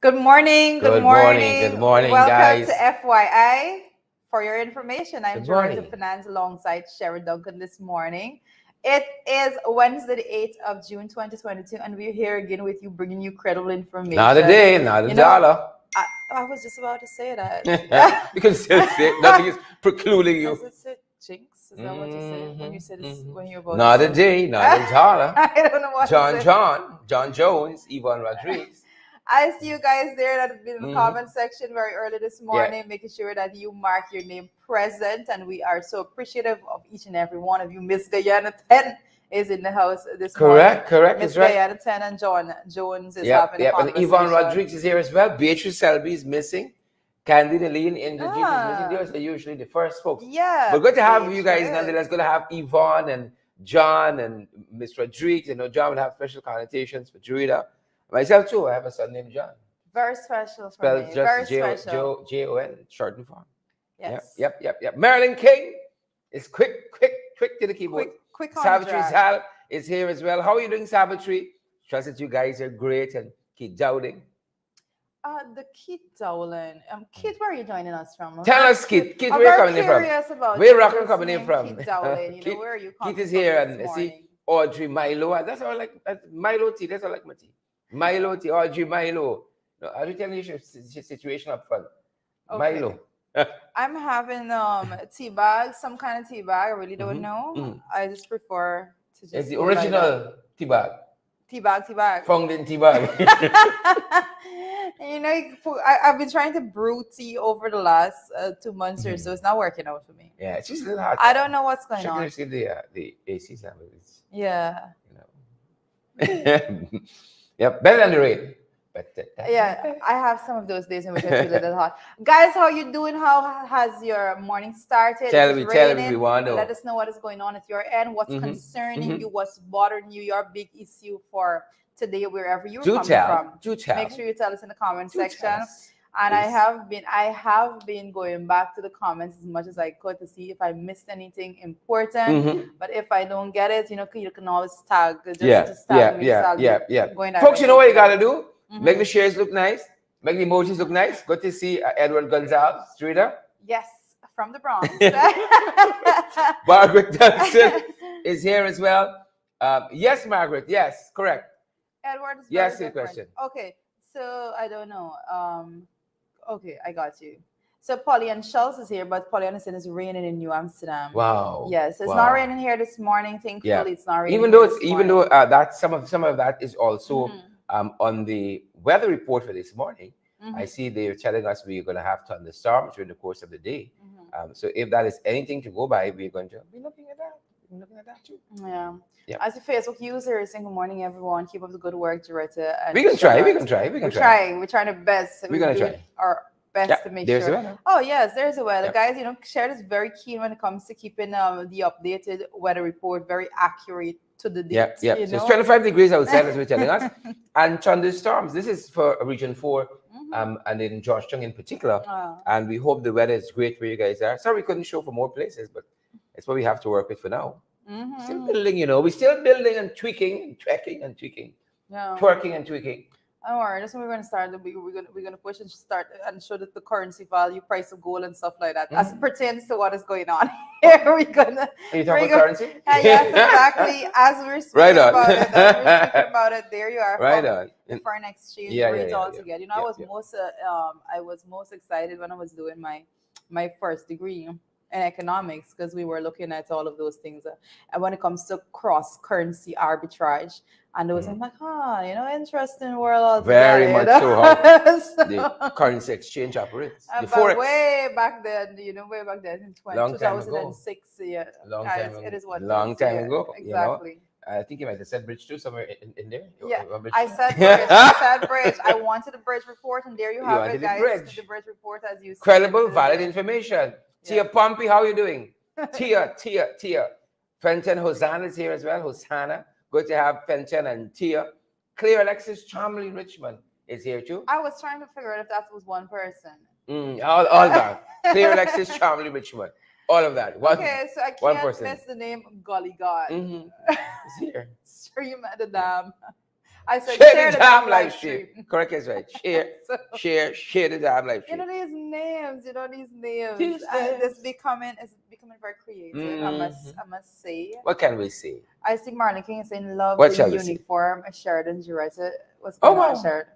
Good morning, good Good morning. Good morning. morning, Welcome to guys. FYI. For your information, I'm Good Joy to morning. Finance alongside Sherry Duncan this morning. It is Wednesday, the 8th of June, 2022, and we're here again with you, bringing you credible Not a information. day, not a You know, dollar. I was just about to say that. You can still say it. Nothing is precluding you. Is it jinx? Is that what you say when you say this? When you're about Not to a say day, not a dollar. I don't know what to say. John Jones, Yvonne Rodriguez. I see you guys there that have been in the Mhm. comment section very early this Yeah. morning, making sure that you mark your name present. And we are so appreciative of each and every one of you. Miss Guyana 10 is in the house this morning. Correct, Miss is right. Guyana 10 and John Jones is Yep, having a yep. And conversation. Yvonne Rodriguez is here as well. Beatrice Selby is missing. Candy Deline Indrajit is missing. Those are usually the first folks. Yeah. We're good to have you guys Beatrice. nonetheless. Good to have Yvonne and John and Miss Rodriguez. You know, John will have special connotations for Druida. Myself too. I have a son named John. Very special for Spelled me. just Very special. Jon, shortened form. Yes. Yep. Marilyn King is quick to the keyboard. Quick on the Savitri drag. Sal is here as well. How are you doing, Savitri? Trust that you guys are great and keep doubting. The Kit Dowling. Kit, where are you joining us from? Tell us, Kit. Kit, I'm where you very coming in from? curious about Where you. Rockland This coming in name, from? Kit Dowling. You know, Kit, where are you coming Kit is from here, this and morning? see Audrey Milo. That's all like Milo tea. That's all like my tea. Milo tea, Audrey Milo. No, I'll tell you your situation up front. Okay. Milo. I'm having tea bag, some kind of tea bag. I really don't know. I just prefer to just It's the go like that. original tea bag. Tea bag. Found in tea bag. You know, I've been trying to brew tea over the last 2 months or so. It's not working out for me. Yeah, it's just a little hard. I don't know what's going Checking on. to see the AC sample. Yeah. You know. Yep, better than the rain. But Yeah, I have some of those days in which I feel a little hot. Guys, how you doing? How has your morning started? Tell Is me, it tell me, raining? we want to know. Let us know what is going on at your end. What's concerning you? What's bothering you? Your big issue for today, wherever you're coming from. Do tell. Make sure you tell us in the comment Do tell section. us, And please. I have been going back to the comments as much as I could to see if I missed anything important. But if I don't get it, you know, you can always tag. Just tag me. So I'll be going Folks, you know what you directly gotta do? Make the shares look nice. Make the emojis look nice. Good to see Edward Gonzalez, Streeter. Yes, from the Bronx. Margaret Johnson is here as well. Yes, Margaret. Yes, correct. Edward is Yes, very your different. question. Okay, so I don't know. Okay, I got you. So Polly and Schultz is here, but Polly Anderson is raining in New Amsterdam. Wow. Yes, it's Wow. not raining here this morning. Thankfully, Yeah. it's not raining. Even though that some of that is also on the weather report for this morning. I see they're telling us we're going to have thunderstorms during the course of the day. So if that is anything to go by, we're going to be looking at that. We're looking at that too. Yeah. Yeah. As a Facebook user, saying good morning, everyone. Keep up the good work, Doretta. We can try. We can try. We're trying. We're trying our best. We're gonna try our best to make there's sure. The weather. Oh yes, there's a weather, guys. You know, Sharon is very keen when it comes to keeping the updated weather report very accurate to the date. Yeah. So it's 25 degrees outside, as we're telling us, and thunderstorms. This is for Region 4, and in Georgetown in particular. And we hope the weather is great where you guys are. Sorry we couldn't show for more places, but it's what we have to work with for now. Still building, you know. We're still building and tweaking and tracking and tweaking, twerking and tweaking. Don't worry, that's when we're gonna start. We're gonna push and start and show that the currency value, price of gold, and stuff like that, as it pertains to what is going on here. We're gonna. Are you talking about currency? Yes, exactly. As we're speaking about it, there you are. Right on. The foreign exchange Yeah, rates all yeah. together. You know, I was most excited when I was doing my first degree in economics because we were looking at all of those things. And when it comes to cross currency arbitrage, and there was I'm like, you know, interesting world altogether. Very much so how the currency exchange operates. The forex. Way back then, you know, in 2006. Yeah, long time ago. It is what long time ago. Exactly. You know? I think you might have said bridge too somewhere in there. Yeah, I said bridge. I said bridge. I wanted the bridge report, and there you have it, guys. The bridge report, as you see. Credible, valid information. Tia Pompey, how you doing? Tia. Fenton Hosanna is here as well. Hosanna. Good to have Fenton and Tia. Clear Alexis Chomley Richmond is here too. I was trying to figure out if that was one person. All that. Clear Alexis Chomley Richmond. All of that. Okay, so I can't miss the name Golly God. It's here. Sure, you met the dam. I said Share the damn live stream. Correct is right. So, Share the damn live stream. these names, these names. These It's becoming very creative. I must say. What can we say? I see Marlon King is saying love What the shall we say? uniform. Sheridan Jureta. What's Oh, going on, wow. Sheridan?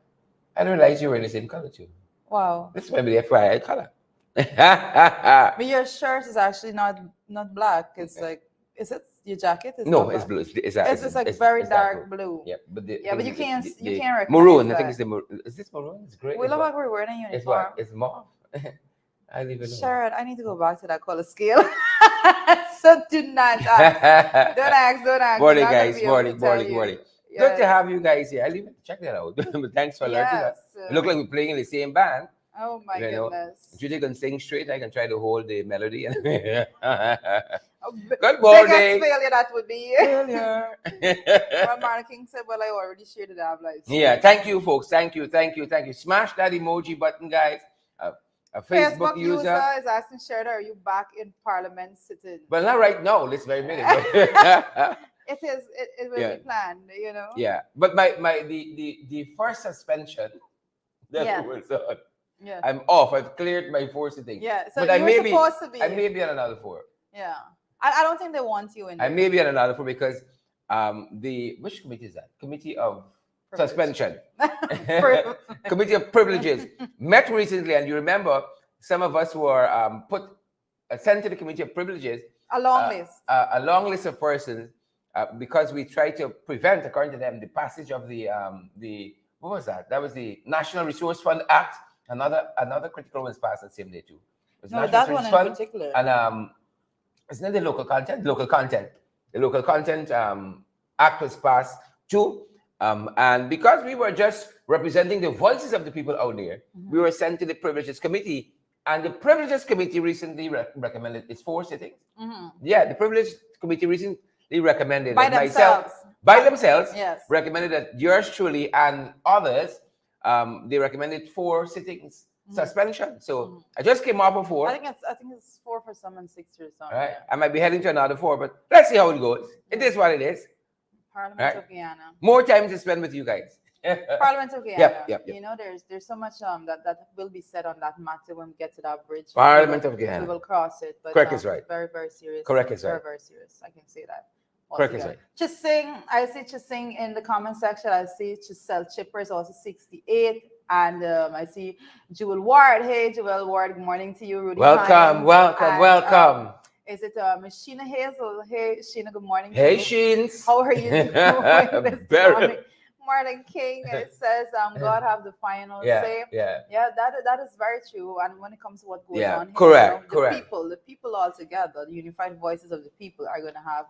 I didn't realize you were in the same color too. Wow. This might be the FYI color. But your shirt is actually not black. It's like, is it your jacket? It's No, not it's black. blue. It's like very dark blue. Yeah, but But you can't recognize maroon. that. I think it's the maroon. Is this maroon? It's great. We look like we're wearing a uniform. It's what? It's mauve. I leave it alone. Sharon, I need to go back to that color scale. So do not ask. Don't ask. Morning, guys. Morning. Yes. Good to have you guys here. I'll even check that out. But thanks for alerting us. It look like we're playing in the same band. Oh my goodness. Judy can sing straight. I can try to hold the melody. Good morning. Biggest failure that would be. Failure. Well, Marlon King said, well, I already shared the damn lives. Yeah, thank you, folks. Thank you. Smash that emoji button, guys. A Facebook user is asking Sheridan, are you back in Parliament sitting? Well, not right now. This very minute. It will be planned, Yeah, but the first suspension that was on. Yeah. I'm off. I've cleared my 4 sittings. Yeah, so but I may supposed to be. I may be on another 4. Yeah, I don't think they want you in there. I may be on another 4 because which committee is that? Committee of Suspension. Committee of Privileges met recently, and you remember some of us were sent to the Committee of Privileges. A long list of persons because we tried to prevent, according to them, the passage of the what was that? That was the National Resource Fund Act. Another critical one was passed that same day too. No, that one in particular. And it's not the local content. The local content act was passed too. And because we were just representing the voices of the people out there, we were sent to the Privileges Committee. And the Privileges Committee recently recommended its 4 sittings. Yeah, the Privileges Committee recently recommended by themselves, yes, recommended that yours truly and others, they recommended 4 sittings suspension. So I just came off of 4. I think it's 4 for some and 6 or something. Right. I might be heading to another 4, but let's see how it goes. It is what it is. Parliament of Guyana. More time to spend with you guys. Parliament of Guyana. Yep. There's so much that will be said on that matter when we get to that bridge. Parliament of Guyana. We will cross it. But, correct is right. Very, very serious. Correct is right. Very, very serious. I can say that. Correct is right. Chising, I see Chising in the comment section. I see Chisel Chipper is also 68. And I see Jewel Ward. Hey, Jewel Ward. Good morning to you, Rudy. Welcome. Is it Sheena Hazel? Hey, Sheena, good morning. Hey, Sheens. How are you doing? Very. Marlon King, it says, God have the final say. Yeah, that is very true. And when it comes to what goes on here, correct. The people all together, the unified voices of the people are going to have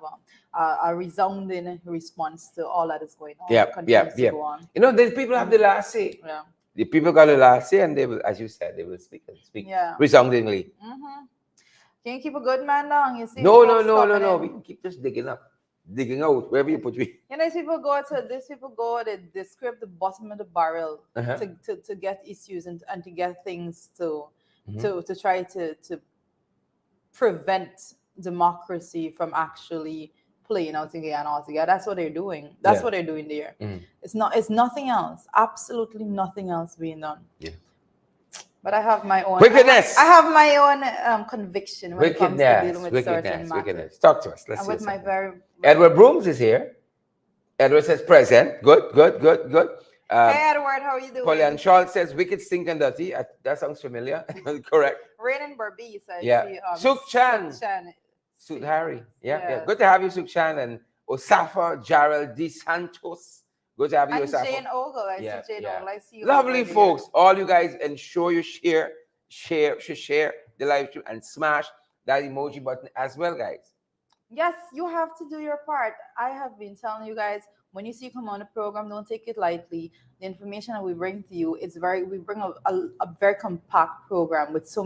a resounding response to all that is going on. Go on. The people have the last say. Yeah. The people got the last say, and they will, as you said, they will speak resoundingly. Can you keep a good man long? You see? No. We can keep just digging out wherever you put me. These people go, they scrape the bottom of the barrel to get issues and to get things to try to prevent democracy from actually playing out again altogether. That's what they're doing. That's what they're doing there. It's nothing else. Absolutely nothing else being done. Yeah. But I have my own wickedness. I have my own conviction when it comes to dealing with certain matters. Talk to us. Let's see. Edward Brooms is here. Edward says present. Good. Hey Edward, how are you doing? Pauline Schultz says wicked, stink and dirty. That sounds familiar. Correct. Rain and Barbie says Suk Chan. Suk Harry. Yeah. Good to have you, Suk Chan, and Osafa Gerald D. Santos. Good to have you, Osafa. Jane Ogle. I see Jane Ogle. I see you. Lovely folks. All you guys, ensure you share the live stream and smash that emoji button as well, guys. Yes, you have to do your part. I have been telling you guys, when you see you come on the program, don't take it lightly. The information that we bring to you is we bring a very compact program with so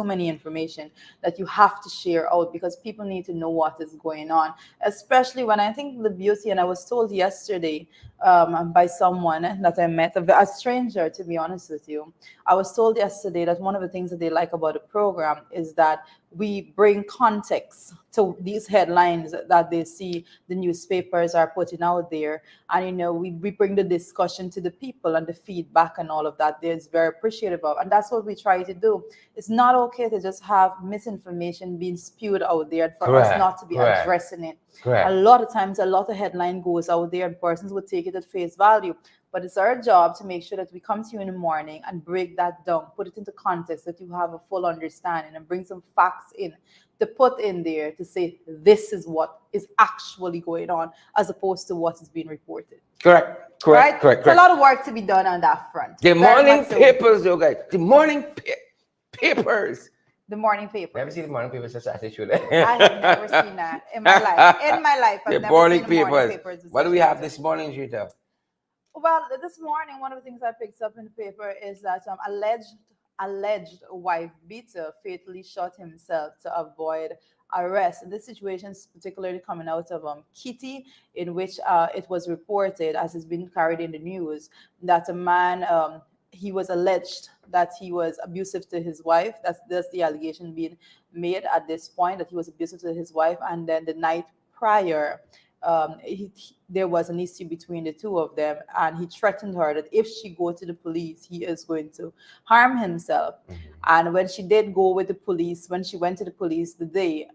many information that you have to share out because people need to know what is going on. Especially when I think the beauty, and I was told yesterday by someone that I met, a stranger, to be honest with you. I was told yesterday that one of the things that they like about the program is that we bring context to these headlines that they see the newspapers are putting out there. And, we bring the discussion to the people and the feedback and all of that. There's very appreciative of. And that's what we try to do. It's not okay to just have misinformation being spewed out there and for us not to be addressing it. A lot of times, a lot of headline goes out there and persons would take it at face value. But it's our job to make sure that we come to you in the morning and break that down, put it into context, that you have a full understanding, and bring some facts in to put in there to say this is what is actually going on, as opposed to what is being reported. Correct. It's a lot of work to be done on that front. The morning papers, though, guys. The morning papers. The morning papers. Never seen the morning papers as I should. I have never seen that in my life. I've never seen the morning papers. What do we have this morning, Gita? Well, this morning, one of the things I picked up in the paper is that alleged wife beater fatally shot himself to avoid arrest. And this situation is particularly coming out of Kitty, in which it was reported, as has been carried in the news, that a man, he was alleged that he was abusive to his wife. That's the allegation being made at this point, that he was abusive to his wife. And then the night prior, there was an issue between the two of them, and he threatened her that if she go to the police, he is going to harm himself. And when she did go with the police, when she went to the police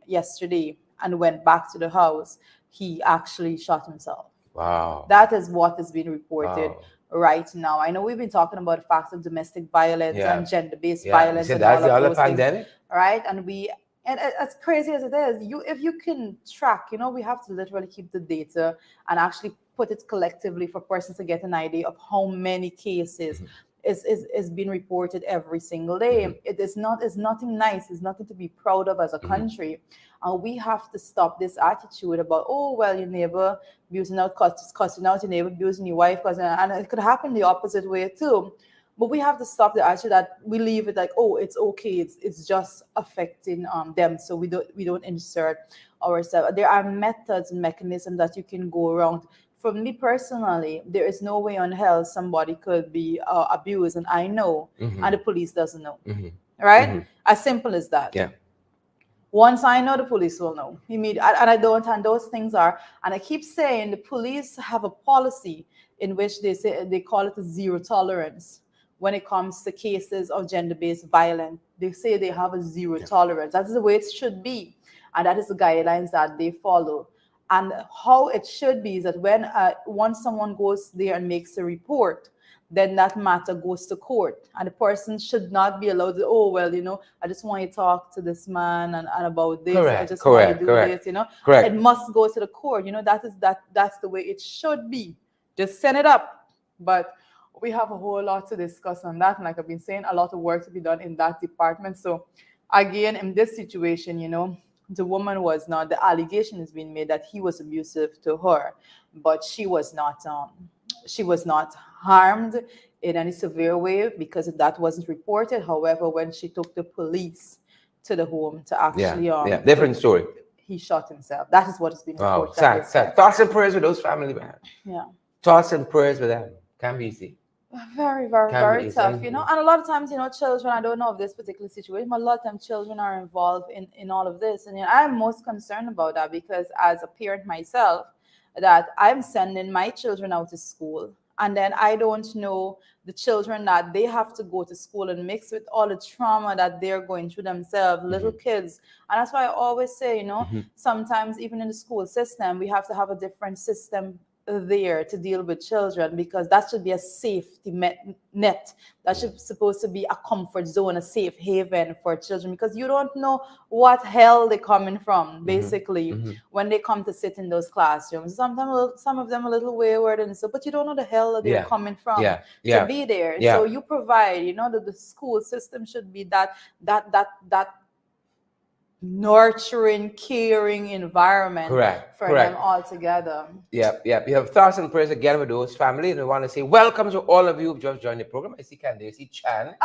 yesterday and went back to the house, he actually shot himself. Wow. That is what is being reported right now. I know we've been talking about the facts of domestic violence and gender-based violence and all of those things, right? And as crazy as it is, if you can track, we have to literally keep the data and actually put it collectively for persons to get an idea of how many cases is being reported every single day. It's nothing nice. It's nothing to be proud of as a country. And we have to stop this attitude about, your neighbor abusing out, cussing out your neighbor, abusing your wife, and it could happen the opposite way too. But we have to stop the attitude that we leave it like, it's okay, it's just affecting them, so we don't insert ourselves. There are methods and mechanisms that you can go around. For me personally, there is no way on hell somebody could be abused, and I know, and the police doesn't know, right? As simple as that. Yeah. Once I know, the police will know immediately, and I don't. And those things are, and I keep saying, the police have a policy in which they call it a zero tolerance. When it comes to cases of gender-based violence, they say they have a zero tolerance. That is the way it should be. And that is the guidelines that they follow. And how it should be is that once someone goes there and makes a report, then that matter goes to court. And the person should not be allowed to, I just want to talk to this man and about this. I just want to do this, It must go to the court. That's the way it should be. Just send it up. But we have a whole lot to discuss on that. And like I've been saying, a lot of work to be done in that department. So again, in this situation, the woman was not, the allegation is being made that he was abusive to her, but she was not harmed in any severe way because that wasn't reported. However, when she took the police to the home to actually, different story. He shot himself. That is what has been reported. Sad. Thoughts and prayers with those family, man. Yeah. Thoughts and prayers with them. Can't be easy. Very, very, very tough, And a lot of times, children, I don't know of this particular situation, but a lot of times children are involved in all of this. And I'm most concerned about that because as a parent myself, that I'm sending my children out to school. And then I don't know the children that they have to go to school and mix with all the trauma that they're going through themselves, little kids. And that's why I always say, sometimes even in the school system, we have to have a different system there to deal with children, because that should be a safety net. That should supposed to be a comfort zone, a safe haven for children, because you don't know what hell they're coming from, basically, when they come to sit in those classrooms. Sometimes some of them a little wayward and so, but you don't know the hell that they're coming from to be there. So you provide, that the school system should be that nurturing, caring environment for them all together. Yep. You have thoughts and prayers again with those family, and we want to say welcome to all of you who've just joined the program. I see Candace Chan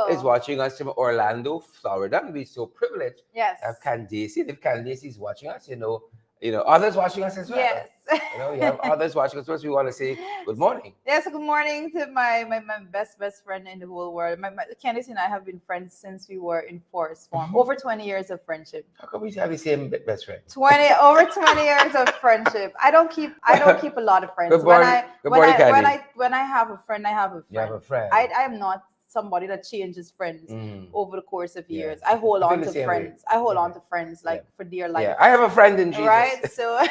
is watching us from Orlando, Florida, and we're so privileged to have Candace. If Candace is watching us, Others watching us as well. Yes. You have others watching us. First, we want to say good morning. Yes, good morning to my best friend in the whole world. Candice and I have been friends since we were in forest form. Over 20 years of friendship. How come we have the same best friend? Over 20 years of friendship. I don't keep a lot of friends. Good morning, when I have a friend, I have a friend. You have a friend. I am not somebody that changes friends over the course of years. I hold on to friends. I hold on to friends for dear life. Yeah, I have a friend in Jesus. Right? So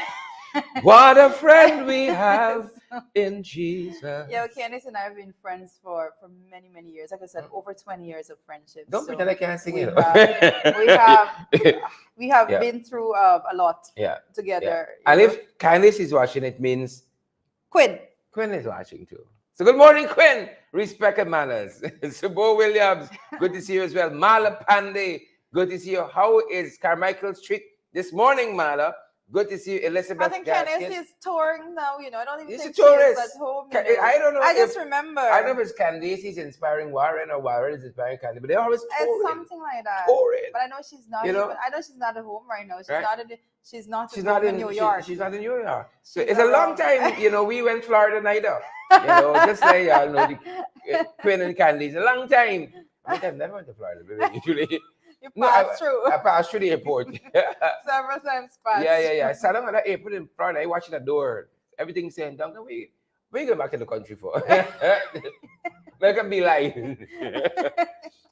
what a friend we have in Jesus. Yeah, Candice and I have been friends for many, many years. Like I said, over 20 years of friendship. Don't pretend I can't sing it. We have been through a lot together. Yeah. And if Candice is watching, it means Quinn is watching too. So good morning, Quinn. Respect and manners. Sabo Williams, good to see you as well. Mala Pandey, good to see you. How is Carmichael Street this morning, Mala? Good to see you, Elizabeth. I think Candice is touring now. I don't even think she's at home. I don't know. I just remember. I don't know if it's Candice is inspiring Warren or Warren is inspiring Candice, but they're always touring. It's something like that. Touring. But I know she's not. I know she's not at home right now. She's not in New York. She's not in New York. So it's a long time. We went Florida neither. Just like the Quinn and Candice. A long time. I've never went to Florida. Usually. You passed through. I passed through the airport. Several times passed. Yeah. I sat down at the airport in Florida. I watched the door. Everything's saying, Duncan, where you going back to the country for? Make a beeline.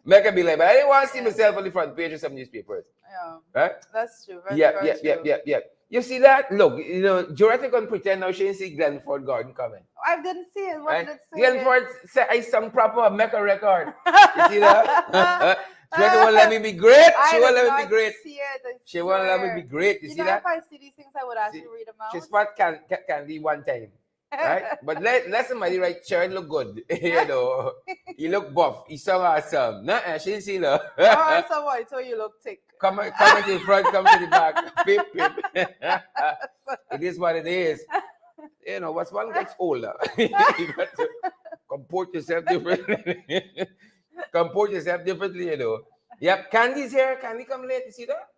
Make a beeline. But I didn't want to see myself on the front page of some newspapers. Yeah. Right? That's true. Yeah. You see that? Look, Joretta can pretend now she didn't see Glenford Gordon coming. I didn't see it. What did it say? Glenford said, I sung proper, make a record. You see that? Joretta won't let me be great. She won't let me be great. She won't let me be great. You see that? If I see these things, I would actually read them out. She spot Candy one time. Right? But let somebody write, Sharon look good. You look buff. You sung awesome. She didn't see that. So you look thick. Come to the front, come to the back. Pip. It is what it is. Once one gets older, you got to comport yourself differently. Yep, Candy's here. Candy come late. You see that?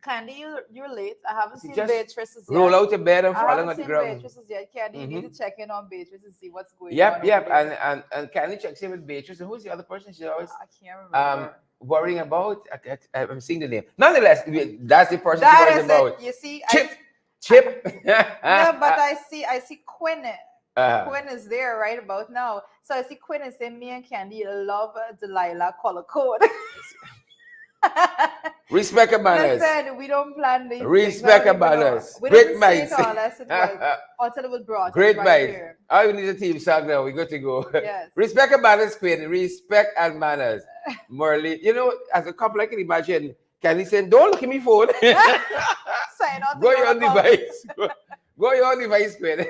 Candy, you're late. I haven't seen just Beatrice's yet. Roll out of bed and falling on the ground. Beatrice's yet. Candy, you need to check in on Beatrice and see what's going on. Yep. And Candy checks in with Beatrice. And who's the other person she's always I can't remember. Worrying about? I'm seeing the name. Nonetheless, that's the person that she worries about. You see, Chip. No, but I see Quinn. Quinn is there right about now. So I see Quinn and say, me and Candy love Delilah color code. Respect and manners. Listen, we don't plan these. Respect and manners. We didn't say it all until it was brought. Great minds. We need a team song now. We got to go. Yes. Respect and manners, Quinn. Respect and manners. Merly, as a couple, I can imagine Candy saying, don't look at me phone. Go your own device. Go your own device, Quinn.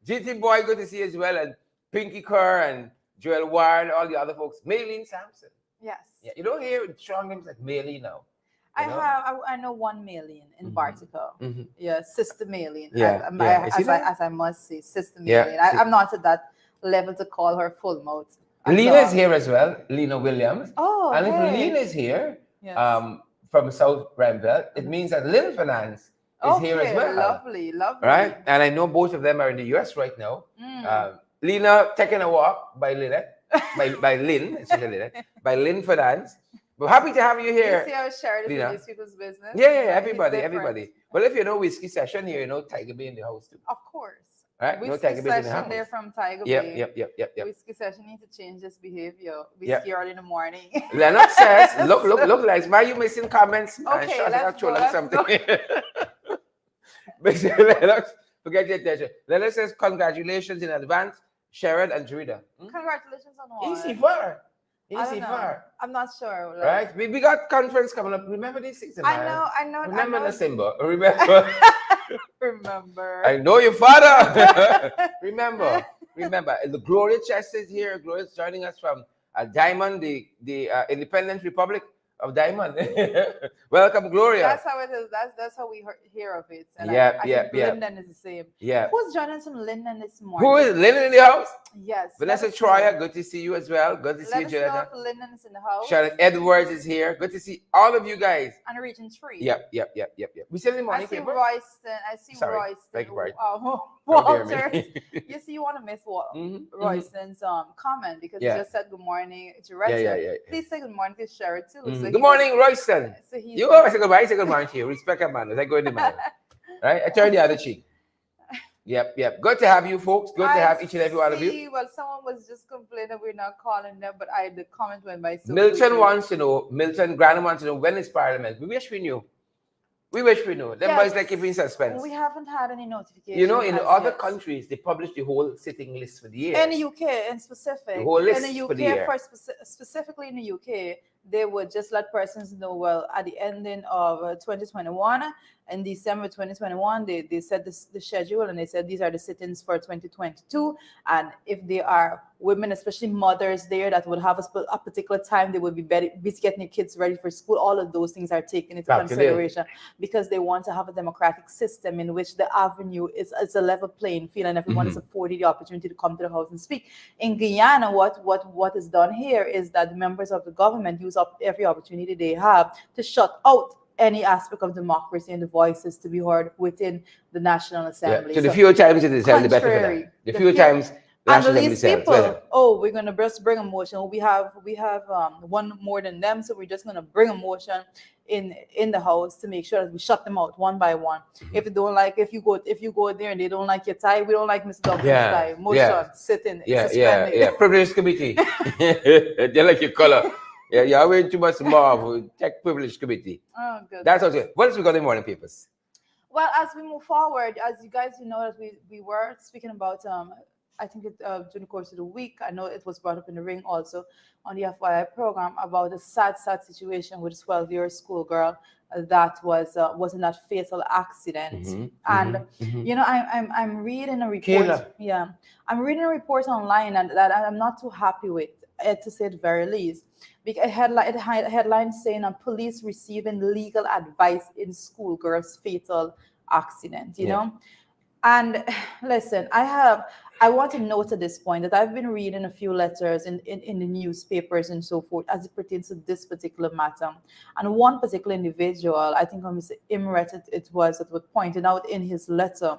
GT Boy, good to see you as well. And Pinky Kerr and Joel Warren, all the other folks. Maylene Sampson. Yes. Yeah, you don't hear strong names like Maylene now. I know one Maylene in Bartico. Mm-hmm. Yeah, Sister Maylene. Yeah. As I must say, Sister Maylene. Yeah. I'm not at that level to call her full mouth. Lena is here as well. Lena Williams. Oh, and if Lena is here, from South Bramville, it means that Lynn Finance is here as well. Lovely. Right? And I know both of them are in the US right now. Lena taking a walk by Lynette. by Lynn, by Lynn Finance. We're happy to have you here. You see how shared is these people's business? Yeah, everybody. Well, if you know whiskey session here, Tiger Bay in the house too. Of course. Right? Whiskey Tiger Bay in the session house. there from Tiger Bay. Yep. Whiskey session need to change this behavior. Whiskey early in the morning. Lennox says, look, like, why are you missing comments? Okay, let's go. Lennox, forget your attention. Lennox says, congratulations in advance, Sharon and Jarida. Congratulations on what? Easy far. I'm not sure. Right? We got conference coming up. Remember these things? I know. Remember December. Remember. Remember. I know your father. Remember. The Gloria Chest is here. Gloria is joining us from Diamond, the Independent Republic of diamond. Welcome, Gloria. That's how it is. That's how we hear of it. And Yeah, I yeah, think yeah. Linden is the same. Yeah. Who's joining some Linden this morning? Who is Lennon in the house? Yes. Vanessa Troyer, good to see you as well. Good to see Let you, us know Jonathan. if Linden is in the house. Charlotte Edwards is here. Good to see all of you guys. And Region 3. Yep. We still in the morning I see paper? Royston. I see Sorry. Royston. Beg your pardon. Walter. me. You see, you want to miss Mhm, Royston's comment because Yeah. he just said good morning to Yeah, Retta. Please say good morning to Sherry too. Mhm. So Good he morning, Royston. So he's You always say goodbye. I say good morning to you. Respect a man. As I go in the man. Right? I turn the other cheek. Yep. Good to have you folks. Good to have each and every one of you. Well, someone was just complaining we're not calling them, but the comment went by so Milton quickly. wants to know, Milton Granham wants to know when is Parliament. We wish we knew. We wish we knew. Them boys like keeping suspense. We haven't had any notification. You know, in other countries, they publish the whole sitting list for the year. In the UK, in specific, the whole list in the UK, for the year. Specifically in the UK, they would just let persons know. Well, at the ending of 2021, in December 2021, they set the schedule and they said these are the sit-ins for 2022. And if they are women, especially mothers there that would have a particular time, they would be busy getting their kids ready for school. All of those things are taken into consideration because they want to have a democratic system in which the avenue is a level playing field and everyone is afforded the opportunity to come to the house and speak. In Guyana, what is done here is that the members of the government use up every opportunity they have to shut out any aspect of democracy and the voices to be heard within the National Assembly. So the fewer times it is held, the better for them. The fewer times and these people, we're gonna just bring a motion. We have one more than them, so we're just gonna bring a motion in the house to make sure that we shut them out one by one. If you don't like, if you go there and they don't like your tie, we don't like Mr. Dublin's tie. Motion, sit in, suspended. Privilege committee. They like your color. Yeah, you're wearing too much mauve. Check privilege committee. Oh, good. That's okay. What else we got in the morning papers? Well, as we move forward, as you guys know that we were speaking about I think during the course of the week, I know it was brought up in the ring also on the FYI program about the sad situation with a 12-year schoolgirl that was in that fatal accident. You know, I'm reading a report. Kayla. Yeah, I'm reading a report online and that I'm not too happy with, to say the very least. Because a headline saying police receiving legal advice in schoolgirl's fatal accident. You know. And listen, I want to note at this point that I've been reading a few letters in the newspapers and so forth as it pertains to this particular matter. And one particular individual, I think Mr. Imret it was that would pointed out in his letter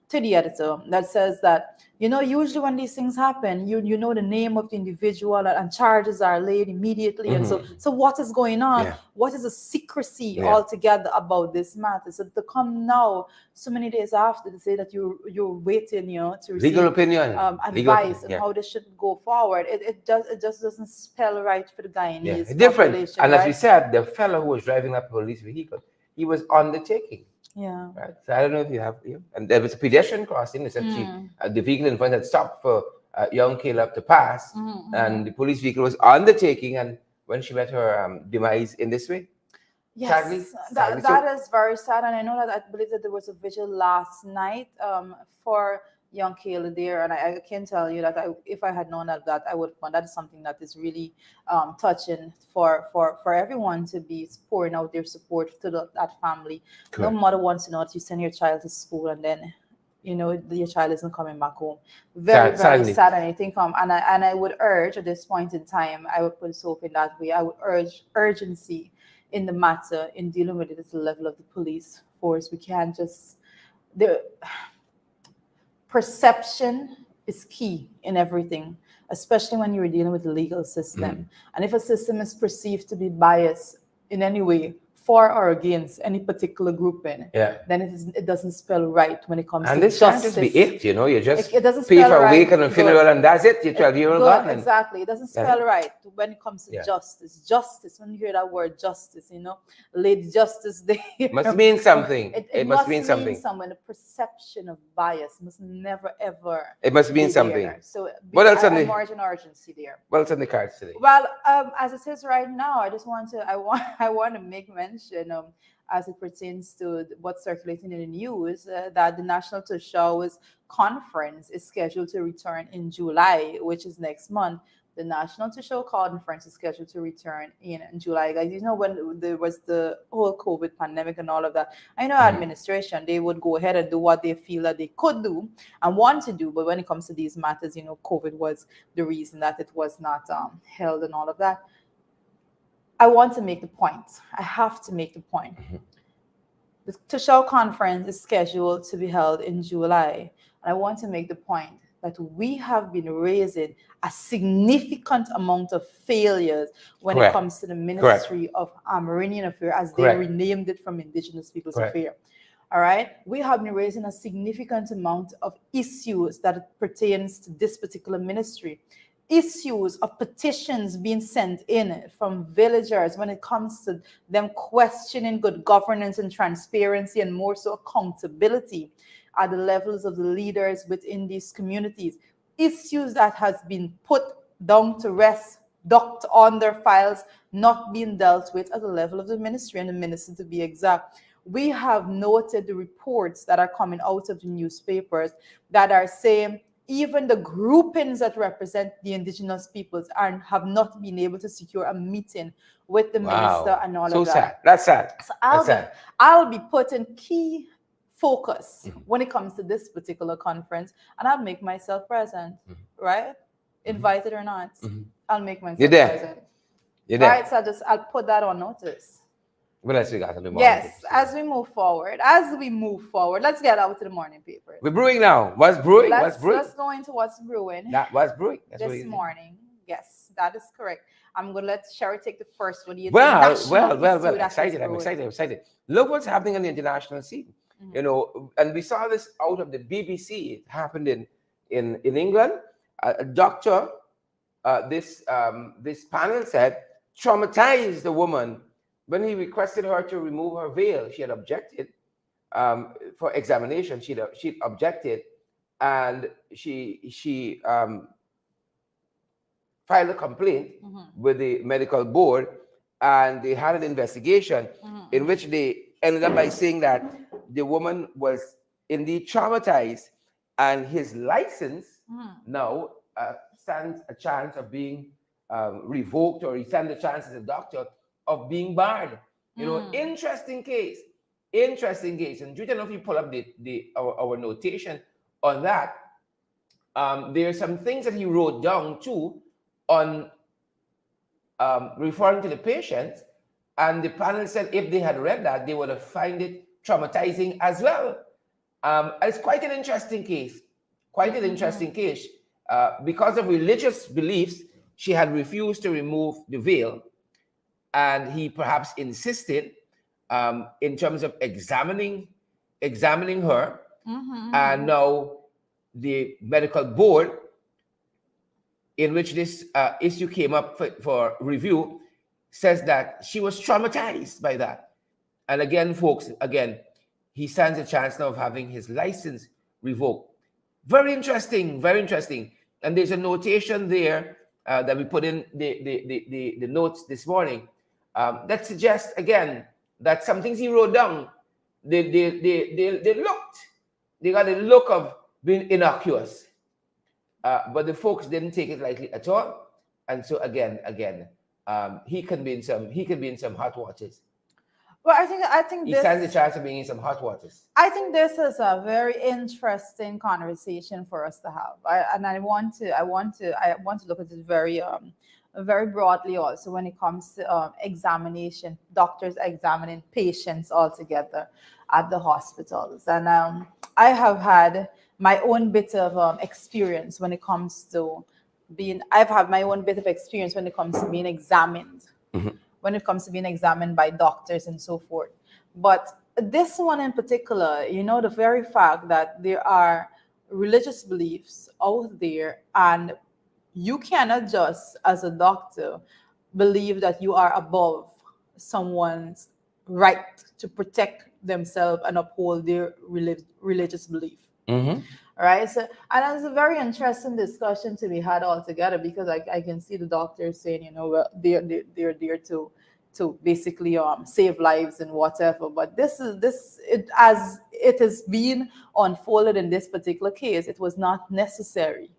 to the editor that says that, you know, usually when these things happen, you know the name of the individual and charges are laid immediately. And so what is going on? Yeah. What is the secrecy altogether about this matter? So to come now, so many days after, to say that you're waiting, you know, to receive legal opinion, advice on how this should go forward, it just doesn't spell right for the Guyanese different. And as we said, the fellow who was driving that police vehicle, he was undertaking. Yeah. Right. So I don't know if you have, and there was a pedestrian crossing. They said the vehicle in front had stopped for young Caleb to pass, and the police vehicle was undertaking. And when she met her demise in this way, yes, sadly. That is very sad. And I know that I believe that there was a vigil last night for young Kayla there, and I can tell you that if I had known that I would have found that is something that is really touching for everyone to be pouring out their support to that family. Correct. No mother wants to know that you send your child to school and then you know your child isn't coming back home. Very sad. And I think and I would urge at this point in time, I would put it so in that way. I would urge urgency in the matter in dealing with it at the level of the police force. We can't just perception is key in everything, especially when you're dealing with the legal system. And if a system is perceived to be biased in any way for or against any particular grouping, then it doesn't spell right when it comes to justice. And this can't just be it, you know, you just it doesn't pay for right. a week and a funeral and that's it, you're 12-year-old gone. Exactly, it doesn't spell right when it comes to justice. When you hear that word justice, you know, Lady Justice Day. Must mean something. It must mean something. The perception of bias must never, ever. It must mean something. There. So what else on the margin urgency there? What else on the cards today? Well, as it says right now, I want to make mention as it pertains to what's circulating in the news, that the National Tushaw's conference is scheduled to return in July, which is next month. The National to Show Conference is scheduled to return in July. Guys, when there was the whole COVID pandemic and all of that, I know administration, they would go ahead and do what they feel that they could do and want to do. But when it comes to these matters, COVID was the reason that it was not held and all of that. I want to make the point. I have to make the point. The Tushao conference is scheduled to be held in July. And I want to make the point that we have been raising a significant amount of failures when it comes to the Ministry of Amerindian Affairs, as they renamed it from Indigenous Peoples Affairs. All right. We have been raising a significant amount of issues that pertains to this particular ministry. Issues of petitions being sent in from villagers when it comes to them questioning good governance and transparency, and more so accountability at the levels of the leaders within these communities. Issues that has been put down to rest, docked on their files, not being dealt with at the level of the ministry and the minister, to be exact. We have noted the reports that are coming out of the newspapers that are saying even the groupings that represent the indigenous peoples have not been able to secure a meeting with the minister and all of that. Sad. That's sad. So I'll be putting key focus when it comes to this particular conference, and I'll make myself present, right? Invited or not, I'll make myself present. You're there. All right, so I'll put that on notice. What else we got in the morning? Yes, as we move forward, let's get out to the morning papers. We're brewing now. What's brewing? Let's go into what's brewing. What's brewing? This morning. Yes, that is correct. I'm going to let Sherry take the first one. Well. Excited. Look what's happening on the international scene. And we saw this out of the BBC. It happened in England. A doctor, this panel said, traumatized the woman when he requested her to remove her veil. She had objected for examination. She objected, and she filed a complaint with the medical board, and they had an investigation in which they ended up by saying that the woman was indeed traumatized, and his license now stands a chance of being revoked, or he stands a chance as a doctor of being barred. Interesting case. And do you know, if you pull up our notation on that, there are some things that he wrote down too on referring to the patient, and the panel said if they had read that, they would have found it traumatizing as well. It's quite an interesting case. Because of religious beliefs, she had refused to remove the veil, and he perhaps insisted in terms of examining her. And now the medical board, in which this issue came up for review, says that she was traumatized by that. And again, folks, he stands a chance now of having his license revoked. Very interesting. And there's a notation there that we put in the notes this morning that suggests, again, that some things he wrote down, they got a look of being innocuous. But the folks didn't take it lightly at all. And so again, he can be in some hot waters. Well, I think he stands a chance of being in some hot waters. I think this is a very interesting conversation for us to have. I want to look at it very broadly also when it comes to examination, doctors examining patients altogether at the hospitals. And I have had my own bit of experience when it comes to being examined. When it comes to being examined by doctors and so forth. But this one in particular, the very fact that there are religious beliefs out there, and you cannot just, as a doctor, believe that you are above someone's right to protect themselves and uphold their religious belief. Right? So, and it's a very interesting discussion to be had altogether, because I can see the doctors saying, well, they're there to basically save lives and whatever. But as it has been unfolded in this particular case, it was not necessary.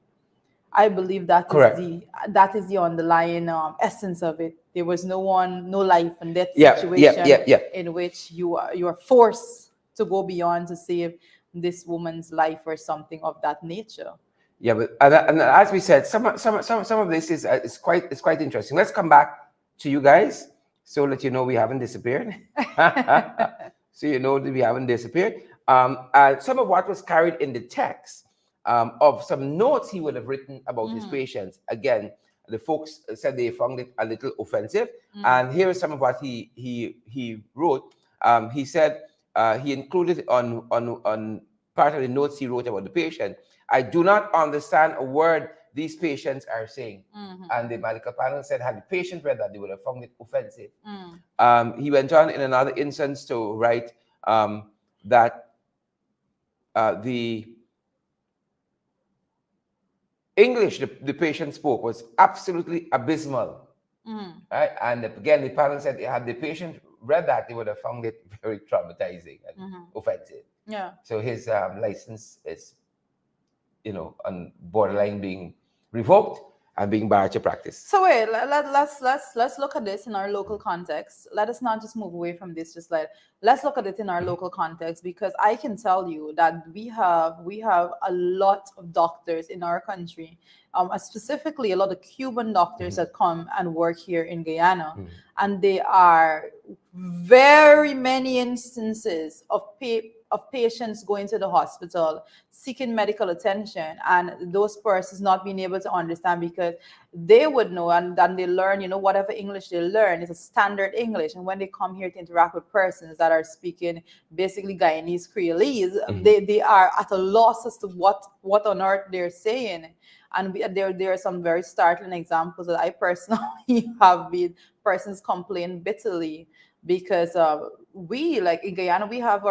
I believe that Correct. is the underlying essence of it. There was no life and death Yeah, yeah, situation yeah, yeah. in which you are forced to go beyond to save this woman's life or something of that nature. Yeah, but and as we said, some of this is quite interesting. Let's come back to you guys so that you know we haven't disappeared. So you know that we haven't disappeared. Some of what was carried in the text of some notes he would have written about his patients. Again, the folks said they found it a little offensive, and here is some of what he wrote. He said he included on part of the notes he wrote about the patient. I do not understand a word these patients are saying. And the medical panel said, had the patient read that, they would have found it offensive. He went on in another instance to write that the English the patient spoke was absolutely abysmal. Right? And again, the panel said, had the patient read that, they would have found it very traumatizing and offensive. Yeah. So his license is, on borderline being revoked and being barred to practice. So wait, let's look at this in our local context. Let us not just move away from this. Just let's look at it in our local context, because I can tell you that we have a lot of doctors in our country, specifically a lot of Cuban doctors that come and work here in Guyana, and there are very many instances of patients going to the hospital seeking medical attention, and those persons not being able to understand, because they would know, and then they learn, whatever English they learn is a standard English, and when they come here to interact with persons that are speaking basically Guyanese Creolese, they are at a loss as to what on earth they're saying. And there are some very startling examples that I personally have been persons complain bitterly, because we, like in Guyana, we have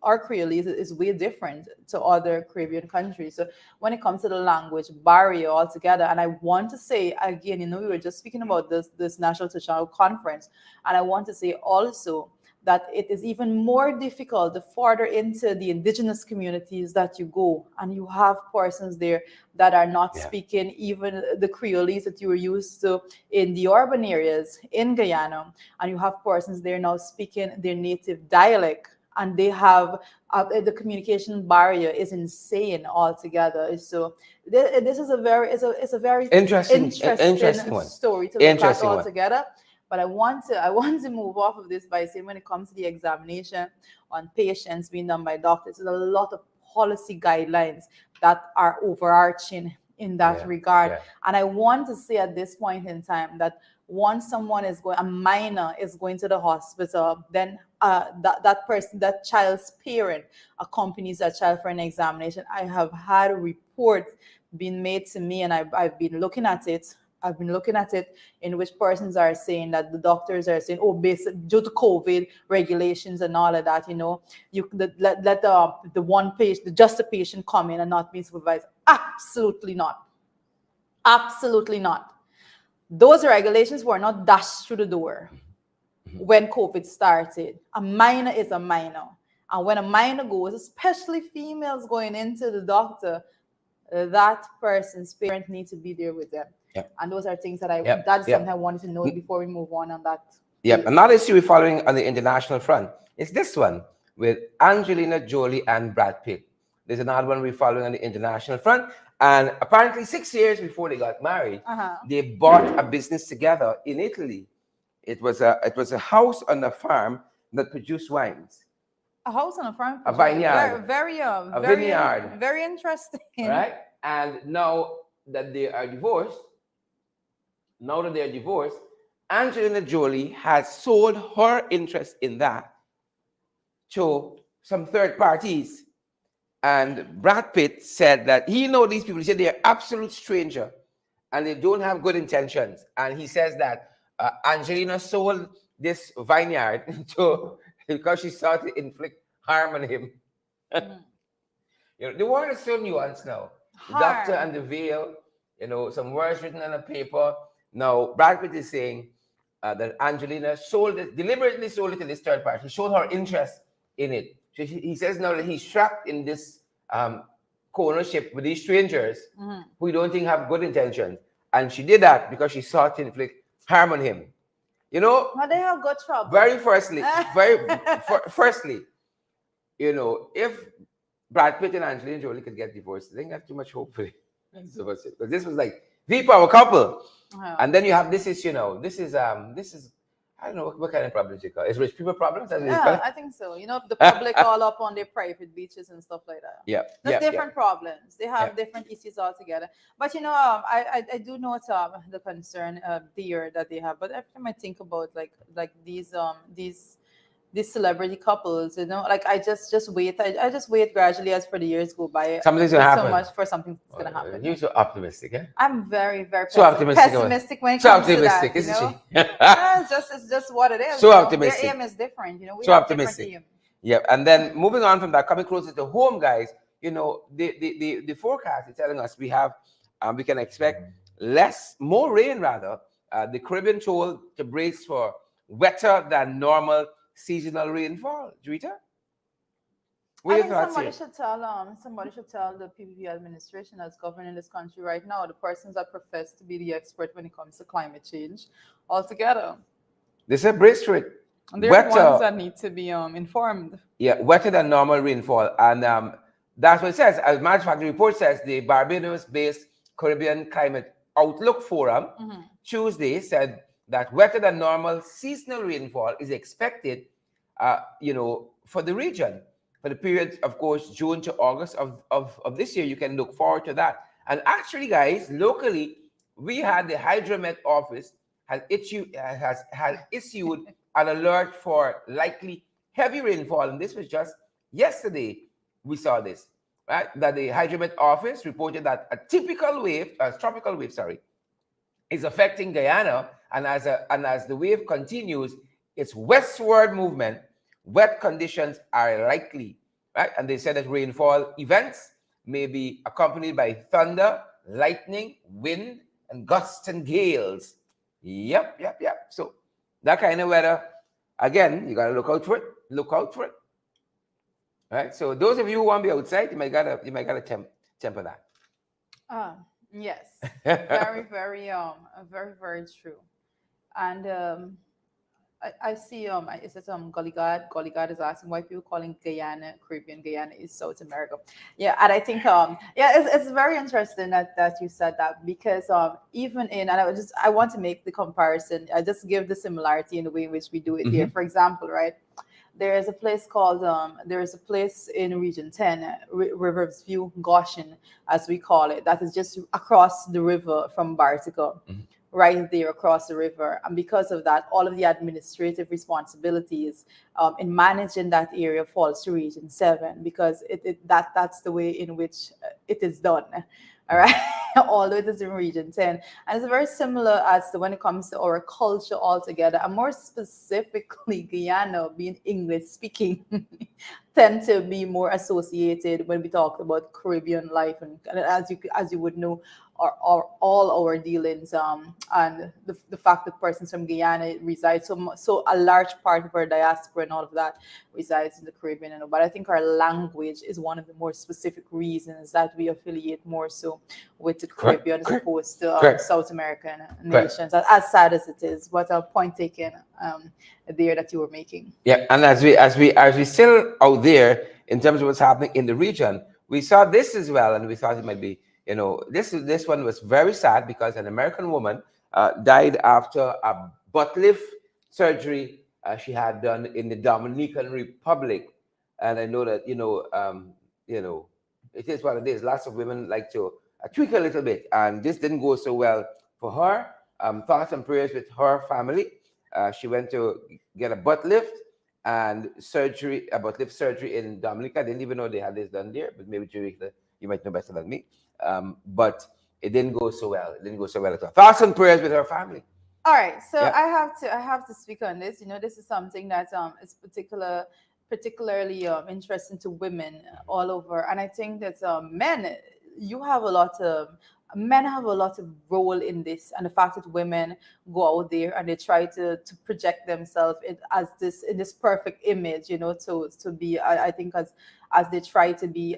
our Creole is way different to other Caribbean countries. So when it comes to the language barrier altogether, and I want to say again, we were just speaking about this national to child conference, and I want to say also that it is even more difficult the farther into the indigenous communities that you go, and you have persons there that are not speaking even the Creolese that you were used to in the urban areas in Guyana, and you have persons there now speaking their native dialect, and they have the communication barrier is insane altogether. So this is a very Interesting one. story to look at altogether. But I want to move off of this by saying, when it comes to the examination on patients being done by doctors, there's a lot of policy guidelines that are overarching in that regard. And I want to say at this point in time that once a minor is going to the hospital, then that child's parent accompanies that child for an examination. I have had reports being made to me, and I've been looking at it. In which persons are saying that the doctors are saying, due to COVID regulations and all of that, you let the one patient, just the patient, come in and not be supervised. Absolutely not. Absolutely not. Those regulations were not dashed through the door when COVID started. A minor is a minor. And when a minor goes, especially females going into the doctor, that person's parent needs to be there with them. And those are things that that's something I wanted to know before we move on that. Another issue we're following on the international front is this one with Angelina Jolie and Brad Pitt. There's another one we're following on the international front. And apparently 6 years before they got married, they bought a business together in Italy. It was a house on a farm that produced wines. A house on a farm? A vineyard. A vineyard. Very interesting. Right? And now that they are divorced, Angelina Jolie has sold her interest in that to some third parties. And Brad Pitt said that he knows these people. He said they're absolute stranger and they don't have good intentions. And he says that Angelina sold this vineyard because she started to inflict harm on him. The word is so nuanced now. The doctor and the veil, some words written on a paper. Now, Brad Pitt is saying that Angelina deliberately sold it to this third party. He showed her interest in it. So he says now that he's trapped in this co-ownership with these strangers who you don't think have good intentions. And she did that because she sought to inflict harm on him. You know, But they have got trouble. Firstly, you know, if Brad Pitt and Angelina Jolie could get divorced, I think that's too much hope for it. Because this was like the power couple. And then you have this issue now. This is I don't know what kind of problems you call it. It's rich people problems. Yeah, I think so. You know, the public all up on their private beaches and stuff like that. Yeah, there's different problems. They have different issues altogether. But you know, I do note the concern there that they have. But every time I think about like these celebrity couples, you know, like I just wait. I just wait gradually as for the years go by. Something's gonna happen. So much for something that's gonna happen. You're so optimistic, eh? I'm very, very so pessimistic when it comes to that. You know? It's just what it is. So optimistic. Their aim is different, you know. We so have optimistic. Different aim. Yeah, and then moving on from that, coming closer to home, guys. You know, the forecast is telling us we can expect more rain rather. The Caribbean told to brace for wetter than normal seasonal rainfall. Rita? I think somebody should tell the PPP administration that's governing this country right now, the persons that profess to be the expert when it comes to climate change altogether. They said brace for it. And they're the ones that need to be informed. Yeah, wetter than normal rainfall. And that's what it says. As a matter of fact, the report says the Barbados-based Caribbean Climate Outlook Forum Tuesday said that wetter than normal seasonal rainfall is expected, for the region. For the period, of course, June to August of this year, you can look forward to that. And actually, guys, locally, we had the Hydromet office has issued an alert for likely heavy rainfall. And this was just yesterday we saw this, right? That the Hydromet office reported that a tropical wave, is affecting Guyana. And as the wave continues its westward movement, wet conditions are likely, right? And they said that rainfall events may be accompanied by thunder, lightning, wind, and gusts and gales. Yep. So that kind of weather, again, you got to look out for it. All right. So those of you who want to be outside, you might gotta temper that. Yes. Very, very, very true. And I see is it Golligard is asking why people calling Guyana Caribbean. Guyana is South America. Yeah, and I think it's very interesting that you said that, because even in, and I want to make the comparison. I just give the similarity in the way in which we do it here. For example, right, there is a place in Region 10, Rivers View, Goshen, as we call it, that is just across the river from Bartica. Right there across the river. And because of that, all of the administrative responsibilities in managing that area falls to Region 7, because that's the way in which it is done. All right, although it is in Region 10. And it's very similar as to when it comes to our culture altogether, and more specifically Guyana being English speaking tend to be more associated when we talk about Caribbean life. And as you would know, are all our dealings and the fact that persons from Guyana reside so a large part of our diaspora and all of that resides in the Caribbean. But I think our language is one of the more specific reasons that we affiliate more so with the Caribbean as opposed to South American nations. As sad as it is, what a point taken there that you were making. Yeah, and as we still out there in terms of what's happening in the region, we saw this as well, and we thought it might be. This one was very sad because an American woman died after a butt lift surgery she had done in the Dominican Republic. And I know that, it is what it is. Lots of women like to tweak a little bit. And this didn't go so well for her. Thoughts and prayers with her family. She went to get a butt lift surgery in Dominica. I didn't even know they had this done there, but maybe you might know better than me. But it didn't go so well. It didn't go so well at all. Thoughts and prayers with her family. All right, so I have to speak on this. This is something that is particularly interesting to women all over, and I think that men have a lot of role in this, and the fact that women go out there and they try to project themselves in this perfect image, to be, I think as they try to be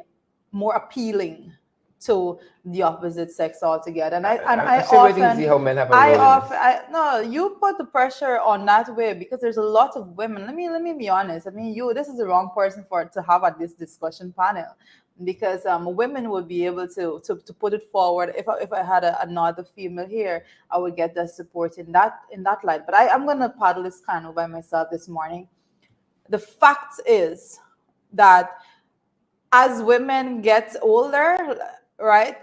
more appealing to the opposite sex altogether. And I'm still waiting to see how men have a role in this. no, you put the pressure on that way because there's a lot of women. Let me be honest. I mean, this is the wrong person to have at this discussion panel, because women would be able to put it forward. If I had another female here, I would get the support in that light. But I'm gonna paddle this canoe by myself this morning. The fact is that as women get older, right,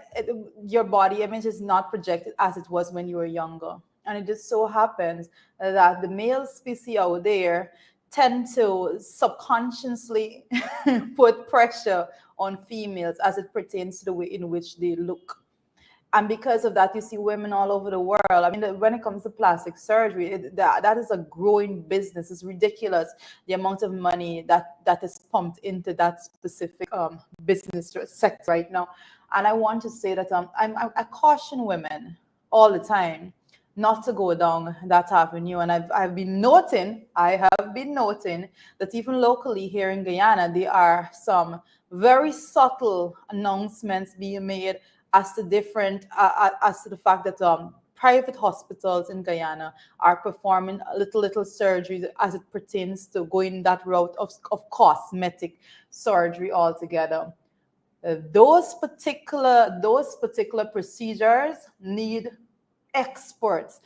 your body image is not projected as it was when you were younger. And it just so happens that the male species out there tend to subconsciously put pressure on females as it pertains to the way in which they look. And because of that, you see women all over the world. I mean, when it comes to plastic surgery, that is a growing business. It's ridiculous the amount of money that is pumped into that specific business sector right now. And I want to say that I caution women all the time not to go down that avenue. And I've been noting that even locally here in Guyana, there are some very subtle announcements being made as to the fact that private hospitals in Guyana are performing little surgeries as it pertains to going that route of cosmetic surgery altogether. Those particular procedures need experts,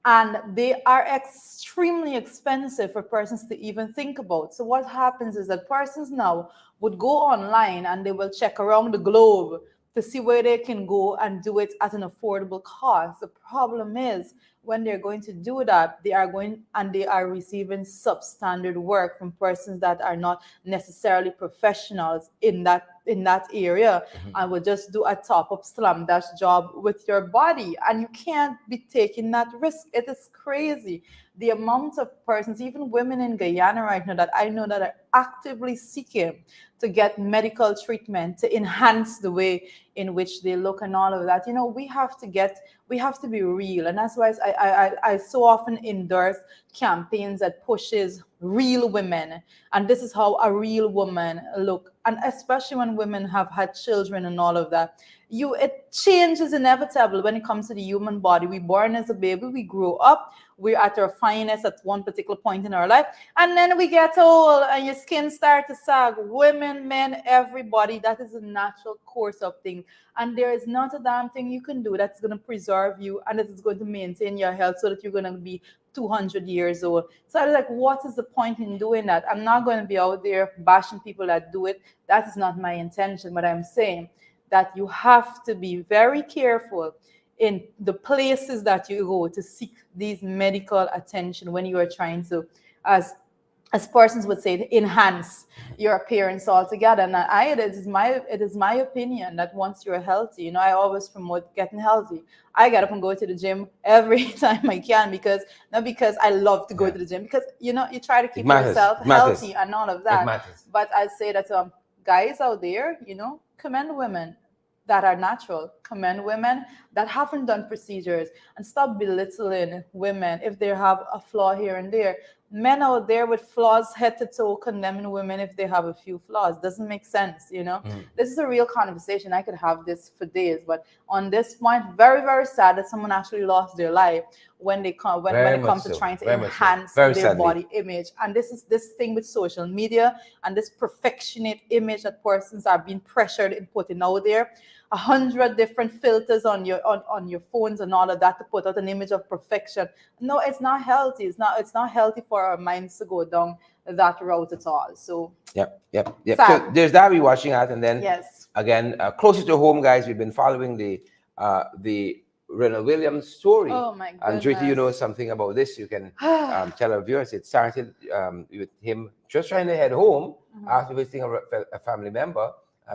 and they are extremely expensive for persons to even think about. So what happens is that persons now would go online and they will check around the globe to see where they can go and do it at an affordable cost. The problem is when they're going to do that, they are receiving substandard work from persons that are not necessarily professionals in that area, and will just do a top-up slam dash job with your body, and you can't be taking that risk. It is crazy the amount of persons, even women in Guyana right now, that I know that are actively seeking to get medical treatment to enhance the way in which they look and all of that. We have to be real, and that's why I so often endorse campaigns that pushes real women, and this is how a real woman look. And especially when women have had children and all of that, change is inevitable when it comes to the human body. We born as a baby, we grow up, we're at our finest at one particular point in our life, and then we get old and your skin start to sag. Women, men, everybody, that is a natural course of things, and there is not a damn thing you can do that's going to preserve you and that is going to maintain your health so that you're going to be 200 years old. So I was like, what is the point in doing that? I'm not going to be out there bashing people that do it. That is not my intention. But I'm saying that you have to be very careful in the places that you go to seek these medical attention when you are trying to, as persons would say, enhance your appearance altogether. And it is my opinion that once you're healthy, I always promote getting healthy. I get up and go to the gym every time I can, not because I love to go to the gym, because you try to keep yourself healthy and all of that. But I say that guys out there, commend women that are natural, commend women that haven't done procedures, and stop belittling women if they have a flaw here and there. Men out there with flaws head to toe condemning women if they have a few flaws. Doesn't make sense. This is a real conversation. I could have this for days, but on this point, very, very sad that someone actually lost their life when it comes to trying to enhance their body image. And this thing with social media and this perfectionist image that persons are being pressured in putting out there. 100 different filters on your phones and all of that to put out an image of perfection. No, it's not healthy. It's not healthy for our minds to go down that route at all. So yep. So there's that we're watching at, and then again, closer to home, guys, we've been following the Renald Williams story. Oh my goodness. And Jyoti, you know something about this. You can tell our viewers. It started with him just trying to head home after visiting a family member.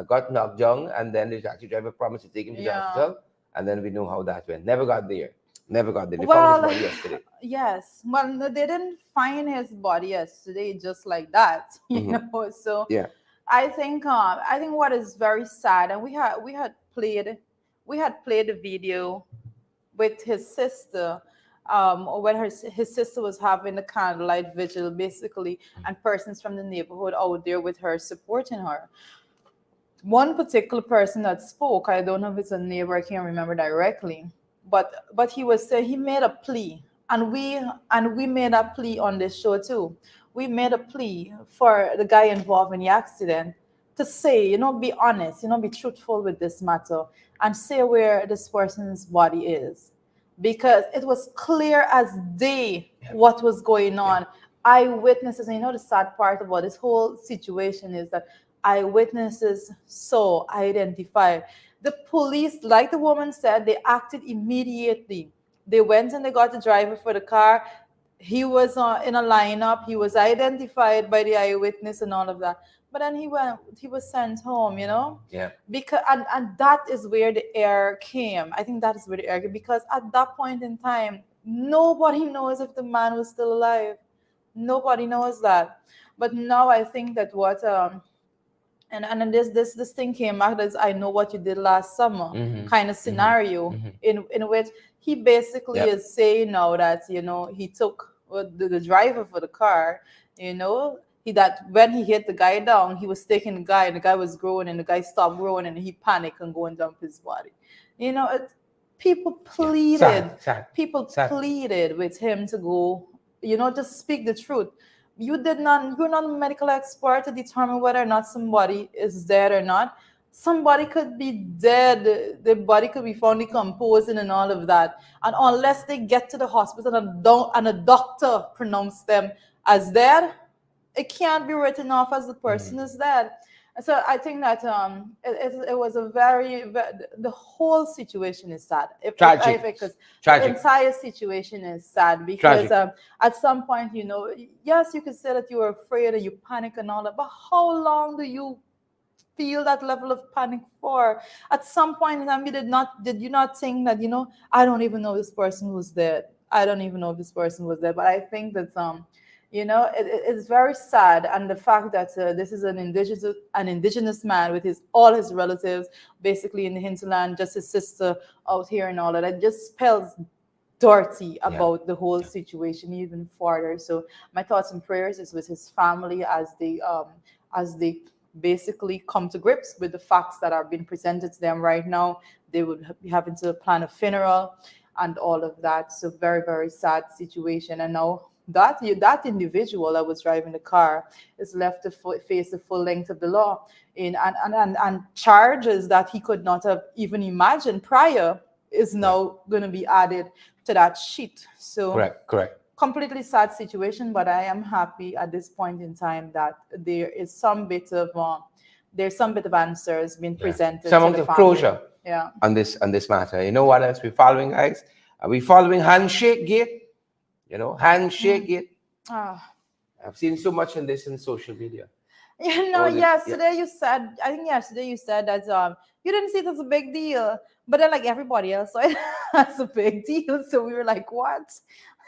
Got knocked down, and then the taxi driver promised to take him to the hospital, and then we know how that went. Never got there. They found his body yesterday. Yes. Well, they didn't find his body yesterday just like that, you know. So yeah, I think what is very sad, and we had played the video with his sister when his sister was having the candlelight vigil, basically, and persons from the neighborhood out there with her supporting her. one particular person that spoke, I don't know if it's a neighbor, I can't remember directly, but he was saying he made a plea, and we made a plea on this show too. We made a plea for the guy involved in the accident to say, be honest, be truthful with this matter, and say where this person's body is, because it was clear as day what was going on. Eyewitnesses, and the sad part about this whole situation is that eyewitnesses saw, identified. The police, like the woman said, they acted immediately. They went and they got the driver for the car. He was in a lineup. He was identified by the eyewitness and all of that. But then he was sent home, Yeah. because and that is where the error came. I think that is where the error came, because at that point in time, nobody knows if the man was still alive. Nobody knows that. But now I think that what and then this thing came out as I know what you did last summer kind of scenario, in which he basically is saying now that he took the driver for the car, he that when he hit the guy down, he was taking the guy, and the guy was growing, and the guy stopped growing, and he panicked and go and dump his body. People pleaded. Sad. Pleaded with him to go, just speak the truth. You're not a medical expert to determine whether or not somebody is dead or not. Somebody could be dead, the body could be found decomposing and all of that. And unless they get to the hospital and a doctor pronounce them as dead, it can't be written off as the person is dead. So I think that it was a the whole situation is sad. Tragic. The entire situation is sad, because at some point, yes, you could say that you were afraid and you panic and all that, but how long do you feel that level of panic for? At some point in time, did you not think that, I don't even know this person was dead. I don't even know if this person was dead. But I think that it's very sad, and the fact that this is an indigenous man with all his relatives basically in the hinterland, just his sister out here and all that, it just spells dirty about the whole situation even further. So my thoughts and prayers is with his family as they basically come to grips with the facts that are being presented to them right now. They would be having to plan a funeral and all of that. So very, very sad situation. And now that individual that was driving the car is left to face the full length of the law and charges that he could not have even imagined prior is now going to be added to that sheet. So correct. Completely sad situation, but I am happy at this point in time that there is some bit of answers being presented. Some amount of closure. Yeah. On this matter. You know what else we're following, guys? Are we following Handshake Gate? Handshake Gate. I've seen so much in this in social media. Yesterday you said that you didn't see it as a big deal, but then like everybody else saw it as a big deal. So we were like, what?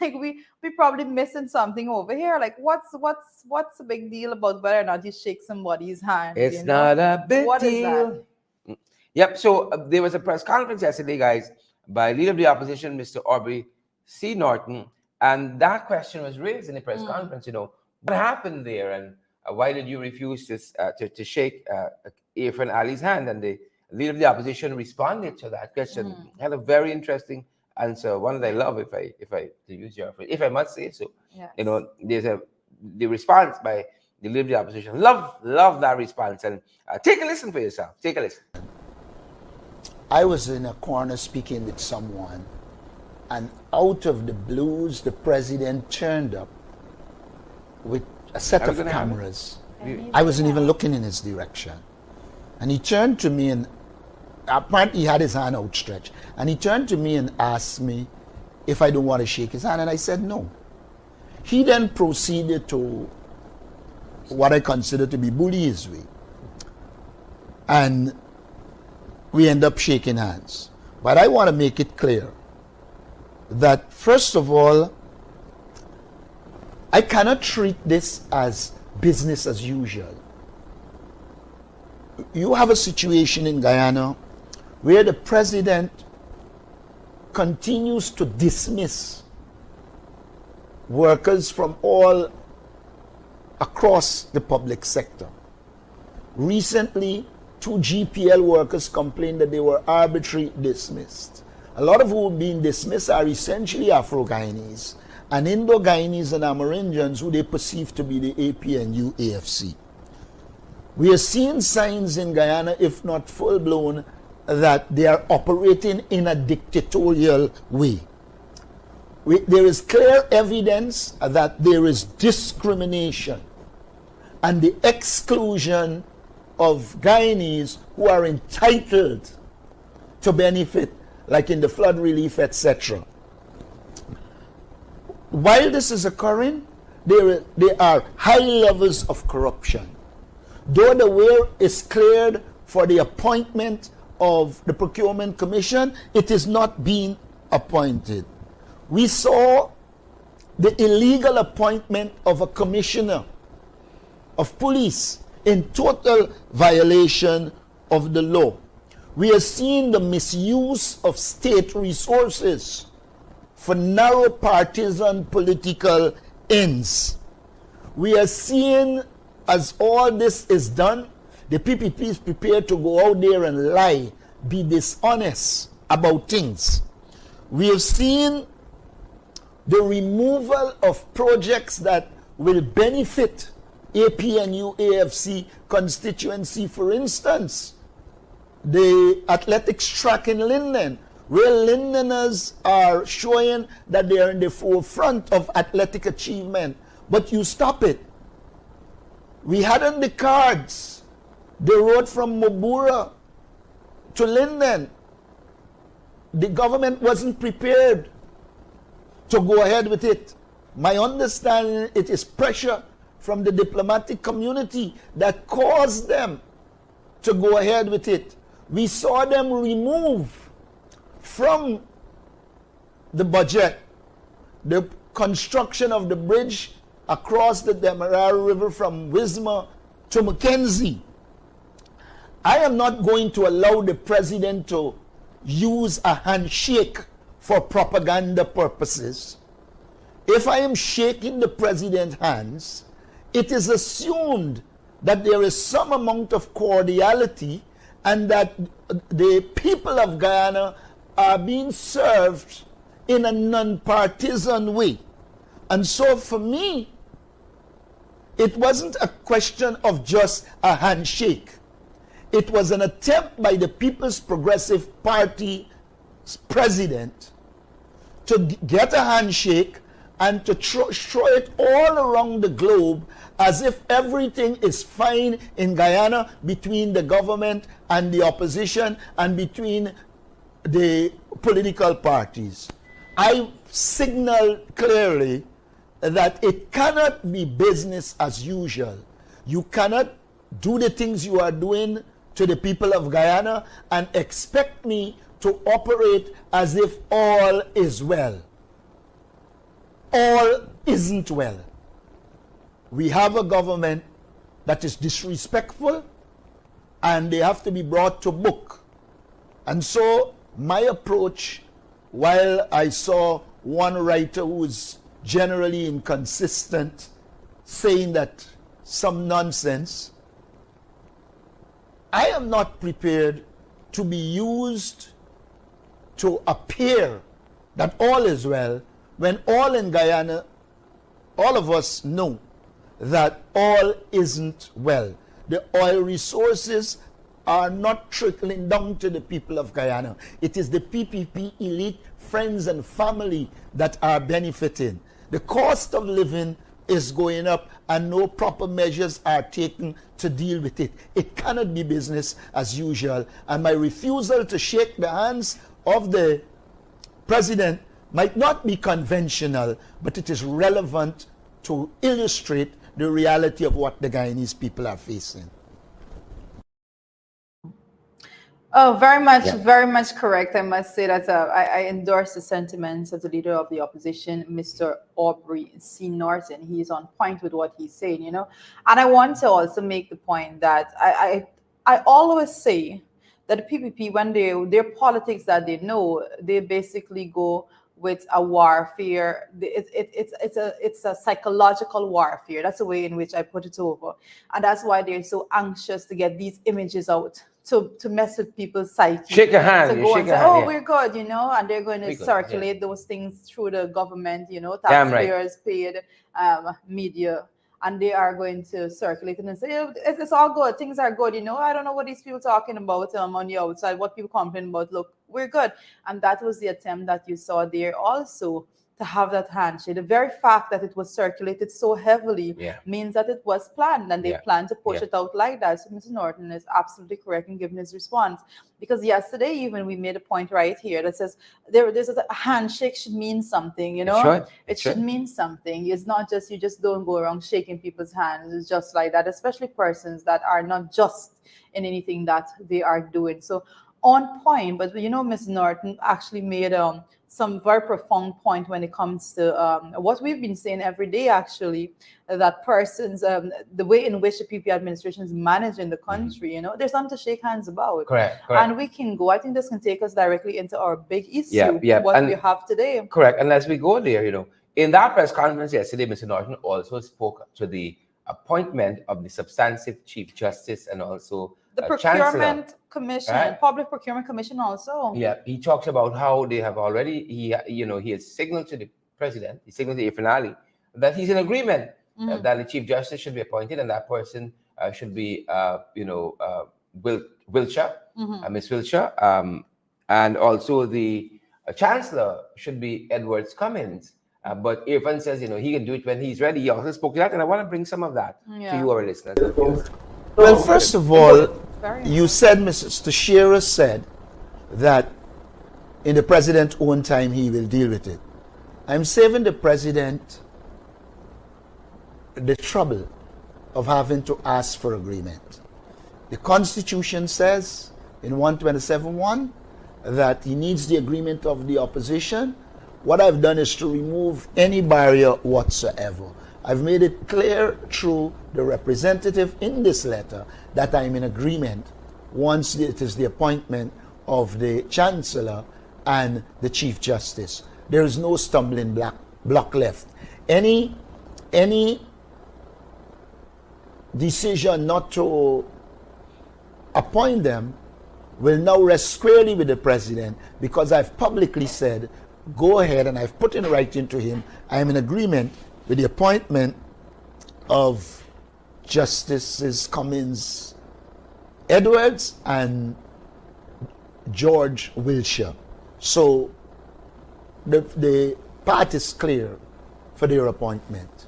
Like we probably missing something over here. Like what's the big deal about whether or not you shake somebody's hand? It's not a big what deal. Is that? Yep. So there was a press conference yesterday, guys, by Leader of the Opposition, Mr. Aubrey C. Norton, and that question was raised in the press conference. What happened there, and why did you refuse to shake Irfan Ali's hand? And the Leader of the Opposition responded to that question. Had a very interesting answer, one that I love, if I to use your phrase, if I must say so. Yes. There's the response by the Leader of the Opposition. Love that response, and take a listen for yourself. Take a listen. I was in a corner speaking with someone, and out of the blues, the president turned up with a set of cameras. I wasn't even looking in his direction. And he turned to me, and apparently he had his hand outstretched. And he turned to me and asked me if I don't want to shake his hand, and I said no. He then proceeded to what I consider to be bully his way. And we end up shaking hands. But I want to make it clear that, first of all, I cannot treat this as business as usual. You have a situation in Guyana where the president continues to dismiss workers from all across the public sector. Recently, two GPL workers complained that they were arbitrarily dismissed. A lot of who have been dismissed are essentially Afro-Guyanese and Indo-Guyanese and Amerindians who they perceive to be the APNU AFC. We are seeing signs in Guyana, if not full-blown, that they are operating in a dictatorial way. There is clear evidence that there is discrimination and the exclusion of Guyanese who are entitled to benefit, like in the flood relief, etc. While this is occurring, there are high levels of corruption. Though the way is cleared for the appointment of the Procurement Commission, it is not being appointed. We saw the illegal appointment of a commissioner of police in total violation of the law. We are seeing the misuse of state resources for narrow partisan political ends. We are seeing, as all this is done, the PPP is prepared to go out there and lie, be dishonest about things. We have seen the removal of projects that will benefit APNU AFC constituency. For instance, the athletics track in Linden, where Lindeners are showing that they are in the forefront of athletic achievement, but you stop it. We had on the cards the road from Mobura to Linden. The government wasn't prepared to go ahead with it. My understanding, it is pressure from the diplomatic community that caused them to go ahead with it. We saw them remove from the budget the construction of the bridge across the Demerara River from Wismar to Mackenzie. I am not going to allow the president to use a handshake for propaganda purposes. If I am shaking the president's hands, it is assumed that there is some amount of cordiality and that the people of Guyana are being served in a non-partisan way. And so for me, it wasn't a question of just a handshake. It was an attempt by the People's Progressive Party president to get a handshake and to throw it all around the globe as if everything is fine in Guyana between the government and the opposition and between the political parties. I signaled clearly that it cannot be business as usual. You cannot do the things you are doing to the people of Guyana and expect me to operate as if all is well. All isn't well. We have a government that is disrespectful and they have to be brought to book. And so my approach, while I saw one writer who is generally inconsistent saying that some nonsense, I am not prepared to be used to appear that all is well when all in Guyana, all of us know that all isn't well. The oil resources are not trickling down to the people of Guyana. It is the PPP elite, friends and family that are benefiting. The cost of living is going up and no proper measures are taken to deal with it. It cannot be business as usual. And my refusal to shake the hands of the president might not be conventional, but it is relevant to illustrate the reality of what the Guyanese people are facing. Oh, very much correct. I must say that I endorse the sentiments of the leader of the opposition, Mr. Aubrey C. Norton. He is on point with what he's saying, you know. And I want to also make the point that I always say that the PPP, when their politics that they know, they basically go with a warfare. It's a psychological warfare. That's the way in which I put it over, and that's why they're so anxious to get these images out to mess with people's psyche. Shake a hand. To You go shake and a say, hand. oh, Yeah. we're good, and they're going to We're good, circulate those things through the government, Damn right. taxpayers paid media. And they are going to circulate it and say, "Yeah, it's all good. Things are good. I don't know what these people talking about on the outside, what people complain about. Look, we're good." And that was the attempt that you saw there also to have that handshake. The very fact that it was circulated so heavily means that it was planned, and they planned to push it out like that. So Mr. Norton is absolutely correct in giving his response. Because yesterday even we made a point right here that says there's a handshake should mean something, It should mean something. It's not just you just don't go around shaking people's hands. It's just like that, especially persons that are not just in anything that they are doing. So on point, but Ms. Norton actually made some very profound point when it comes to what we've been saying every day, actually, that persons, the way in which the PP administration is managing the country, there's something to shake hands about. Correct. And we can go, I think this can take us directly into our big issue, what we have today. Correct. And as we go there, in that press conference yesterday, Mr. Norton also spoke to the appointment of the substantive Chief Justice and also the Procurement Commission, right? Public Procurement Commission also. Yeah, he talks about how they have already, he has signaled to the president, he signaled to the finale that he's in agreement that the Chief Justice should be appointed, and that person should be, Wiltshire, Miss Wiltshire, and also the Chancellor should be Edwards Cummins. But Irfan says, he can do it when he's ready. He also spoke to that, and I want to bring some of that to you, our listeners. Well, first of all, you said, Mrs. Teixeira said that in the president's own time he will deal with it. I'm saving the president the trouble of having to ask for agreement. The Constitution says in 127.1 that he needs the agreement of the opposition. What I've done is to remove any barrier whatsoever. I've made it clear through the representative in this letter that I'm in agreement once it is the appointment of the Chancellor and the Chief Justice. There is no stumbling block left. Any decision not to appoint them will now rest squarely with the president, because I've publicly said, go ahead, and I've put in writing to him, I am in agreement with the appointment of Justices Cummins Edwards and George Wiltshire. So the path is clear for their appointment.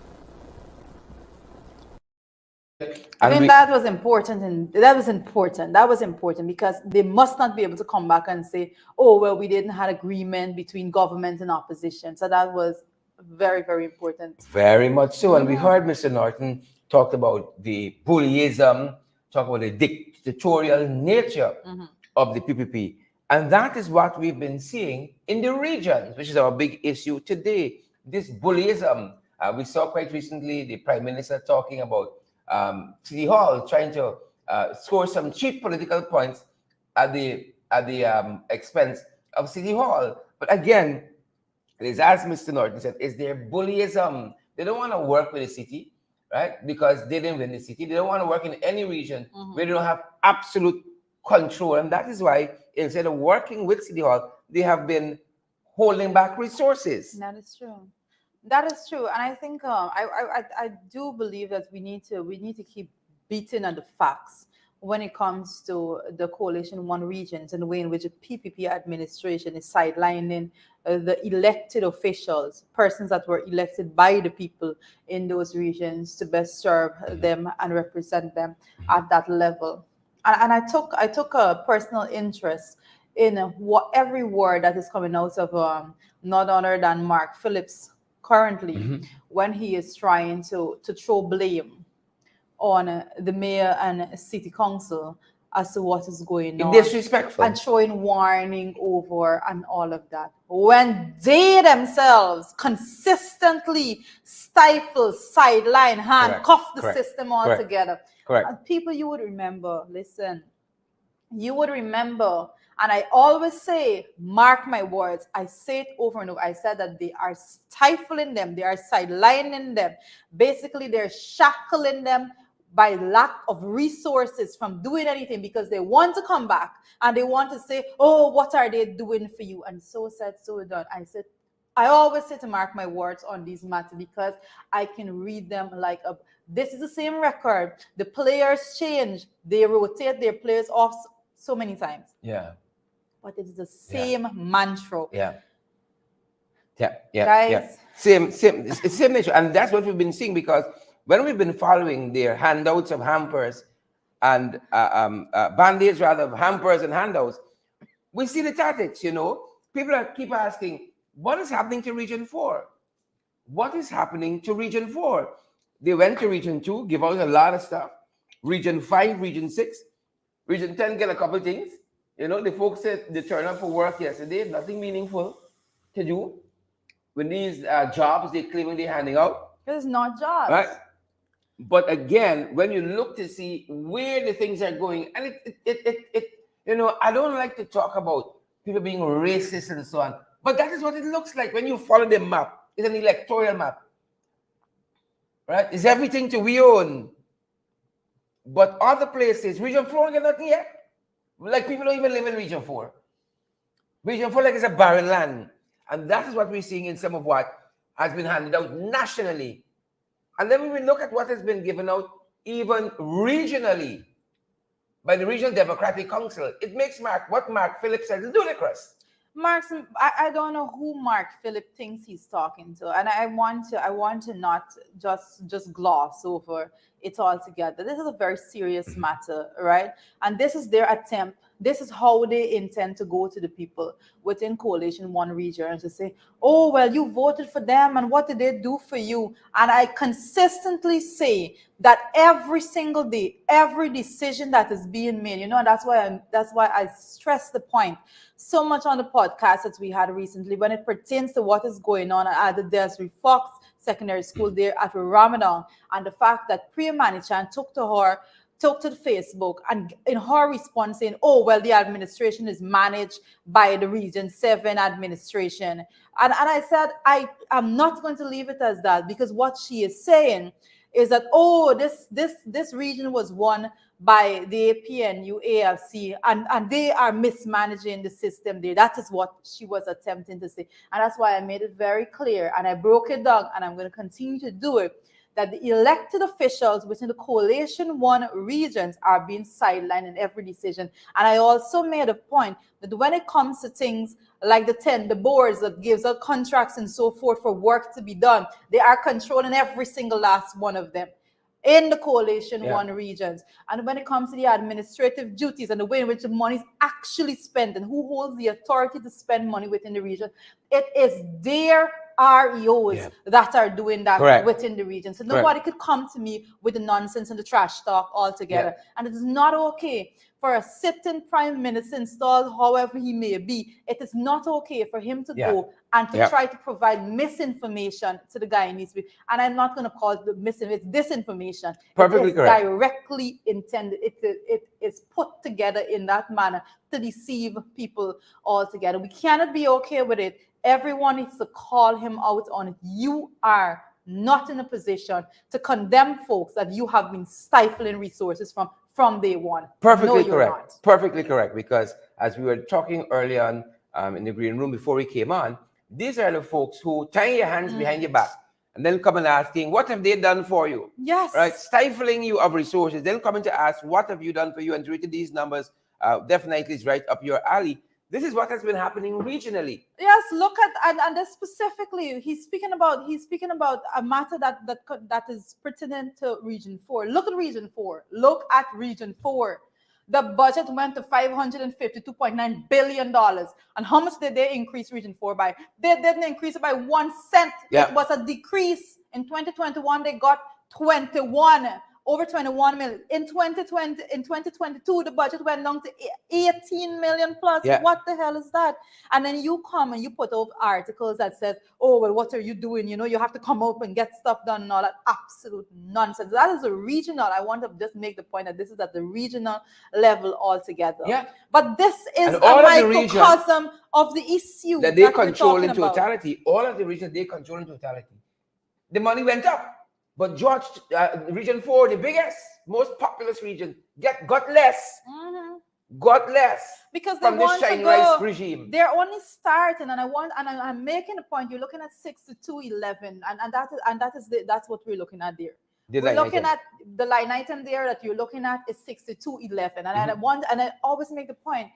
I mean, that was important, and that was important because they must not be able to come back and say, oh, well, we didn't have agreement between government and opposition. So that was very, very important. Very much so. And we heard Mr. Norton talk about the bullyism, talk about the dictatorial nature of the PPP. And that is what we've been seeing in the regions, which is our big issue today. This bullyism. We saw quite recently the Prime Minister talking about City Hall trying to score some cheap political points at the expense of City Hall. But again, it is as Mr. Norton said, is there bullyism? They don't want to work with the city, right? Because they didn't win the city. They don't want to work in any region where they don't have absolute control. And that is why instead of working with City Hall, they have been holding back resources. That is true. That is true, and I think I do believe that we need to keep beating on the facts when it comes to the Coalition One regions and the way in which the PPP administration is sidelining the elected officials, persons that were elected by the people in those regions to best serve them and represent them at that level. And I took a personal interest in every word that is coming out of none other than Mark Phillips currently, when he is trying to throw blame on the mayor and city council as to what is going on. Disrespectful. And throwing warning over and all of that. When they themselves consistently stifle, sideline, handcuff the system altogether. Correct. And people, you would remember, listen, you would remember And I always say, mark my words. I say it over and over. I said that they are stifling them. They are sidelining them. Basically, they're shackling them by lack of resources from doing anything because they want to come back and they want to say, oh, what are they doing for you? And so said, so done. I always say to mark my words on these matters because I can read them like this is the same record. The players change. They rotate their players off so many times. Yeah. But it is the same mantra. Yeah. Guys. It's the same nature. And that's what we've been seeing because when we've been following their handouts of hampers and band-aids rather of hampers and handouts, we see the tactics, People keep asking, what is happening to Region 4? What is happening to Region 4? They went to Region 2, give out a lot of stuff. Region 5, Region 6. Region 10 get a couple things. The folks said they turned up for work yesterday, nothing meaningful to do. When these jobs they're claiming they're handing out. It's not jobs. Right? But again, when you look to see where the things are going, and I don't like to talk about people being racist and so on, but that is what it looks like when you follow the map. It's an electoral map. Right? It's everything to we own. But other places, Region 4 get nothing yet. Like people don't even live in Region 4. Region 4 like it's a barren land. And that is what we're seeing in some of what has been handed out nationally. And then when we look at what has been given out even regionally by the Regional Democratic Council, it makes what Mark Phillips said ludicrous. I don't know who Mark Phillip thinks he's talking to, and I want to not just gloss over it altogether. This is a very serious matter, right? And this is their attempt. This is how they intend to go to the people within Coalition One region and to say, oh, well, you voted for them and what did they do for you? And I consistently say that every single day, every decision that is being made, and that's why I stress the point so much on the podcast that we had recently when it pertains to what is going on at the Desiree Fox Secondary School there at Ramadan, and the fact that Priya Manichan took to Facebook and in her response saying, oh, well, the administration is managed by the Region 7 administration. And I said, I'm not going to leave it as that, because what she is saying is that, oh, this region was won by the APNU ALC and they are mismanaging the system there. That is what she was attempting to say. And that's why I made it very clear and I broke it down, and I'm going to continue to do it, that the elected officials within the Coalition One regions are being sidelined in every decision. And I also made a point that when it comes to things like the boards that gives out contracts and so forth for work to be done, they are controlling every single last one of them in the Coalition One regions. And when it comes to the administrative duties and the way in which the money is actually spent and who holds the authority to spend money within the region, it is their REOs that are doing that within the region. So nobody could come to me with the nonsense and the trash talk altogether. And it is not okay for a sitting prime minister installed, however he may be. It is not okay for him to go and to try to provide misinformation to the Guyanese people. And I'm not going to call it misinformation, it's disinformation. Perfectly correct. Directly intended. It is put together in that manner to deceive people altogether. We cannot be okay with it. Everyone needs to call him out on it. You are not in a position to condemn folks that you have been stifling resources from day one. Perfectly correct. Perfectly correct. Because as we were talking early on in the green room before we came on, these are the folks who tie your hands behind your back and then come and asking, what have they done for you? Yes. Right? Stifling you of resources, then coming to ask, what have you done for you? And to read these numbers definitely is right up your alley. This is what has been happening regionally. Yes, look at and specifically, he's speaking about a matter that is pertinent to Region 4. Look at Region 4. Look at Region 4. The budget went to $552.9 billion. And how much did they increase Region 4 by? They didn't increase it by 1 cent. It was a decrease. In 2021, they got 21 over 21 million. In 2022, the budget went down to 18 million plus. Yeah. What the hell is that? And then you come and you put out articles that says, oh, well, what are you doing? You have to come up and get stuff done and all that. Absolute nonsense. That is a regional. I want to just make the point that this is at the regional level altogether. Yeah. But this is And all a of the region microcosm of the issue that they we're control in talking about. totality. All of the regions they control in totality. The money went up. But George, Region 4, the biggest, most populous region, got less. Got less because they from this want to shine go, rice regime. They're only starting, and I'm making a point. You're looking at 6211, and that's what we're looking at there. We're looking at the line item there that you're looking at is 6211, and I always make the point.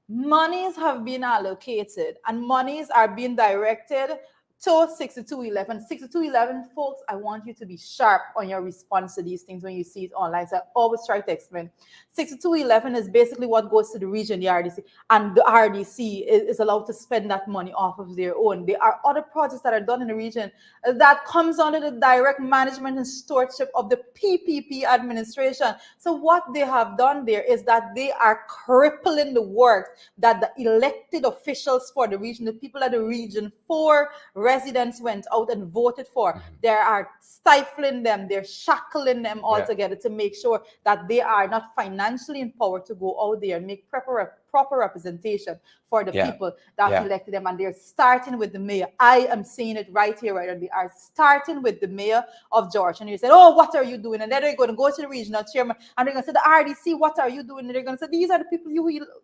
Monies have been allocated, and monies are being directed to 6211. 6211, folks, I want you to be sharp on your response to these things when you see it online. So I always try to explain. 6211 is basically what goes to the region, the RDC, and the RDC is allowed to spend that money off of their own. There are other projects that are done in the region that comes under the direct management and stewardship of the PPP administration. So what they have done there is that they are crippling the work that the elected officials for the region, the people at the Region 4 residents went out and voted for. They are stifling them, they're shackling them altogether to make sure that they are not financially empowered to go out there and make proper representation for the people that elected them. And they're starting with the mayor. I am saying it right here, right? They are starting with the mayor of George. And you said, oh, what are you doing? And then they're going to go to the regional chairman and they're going to say, the RDC, what are you doing? And they're going to say, these are the people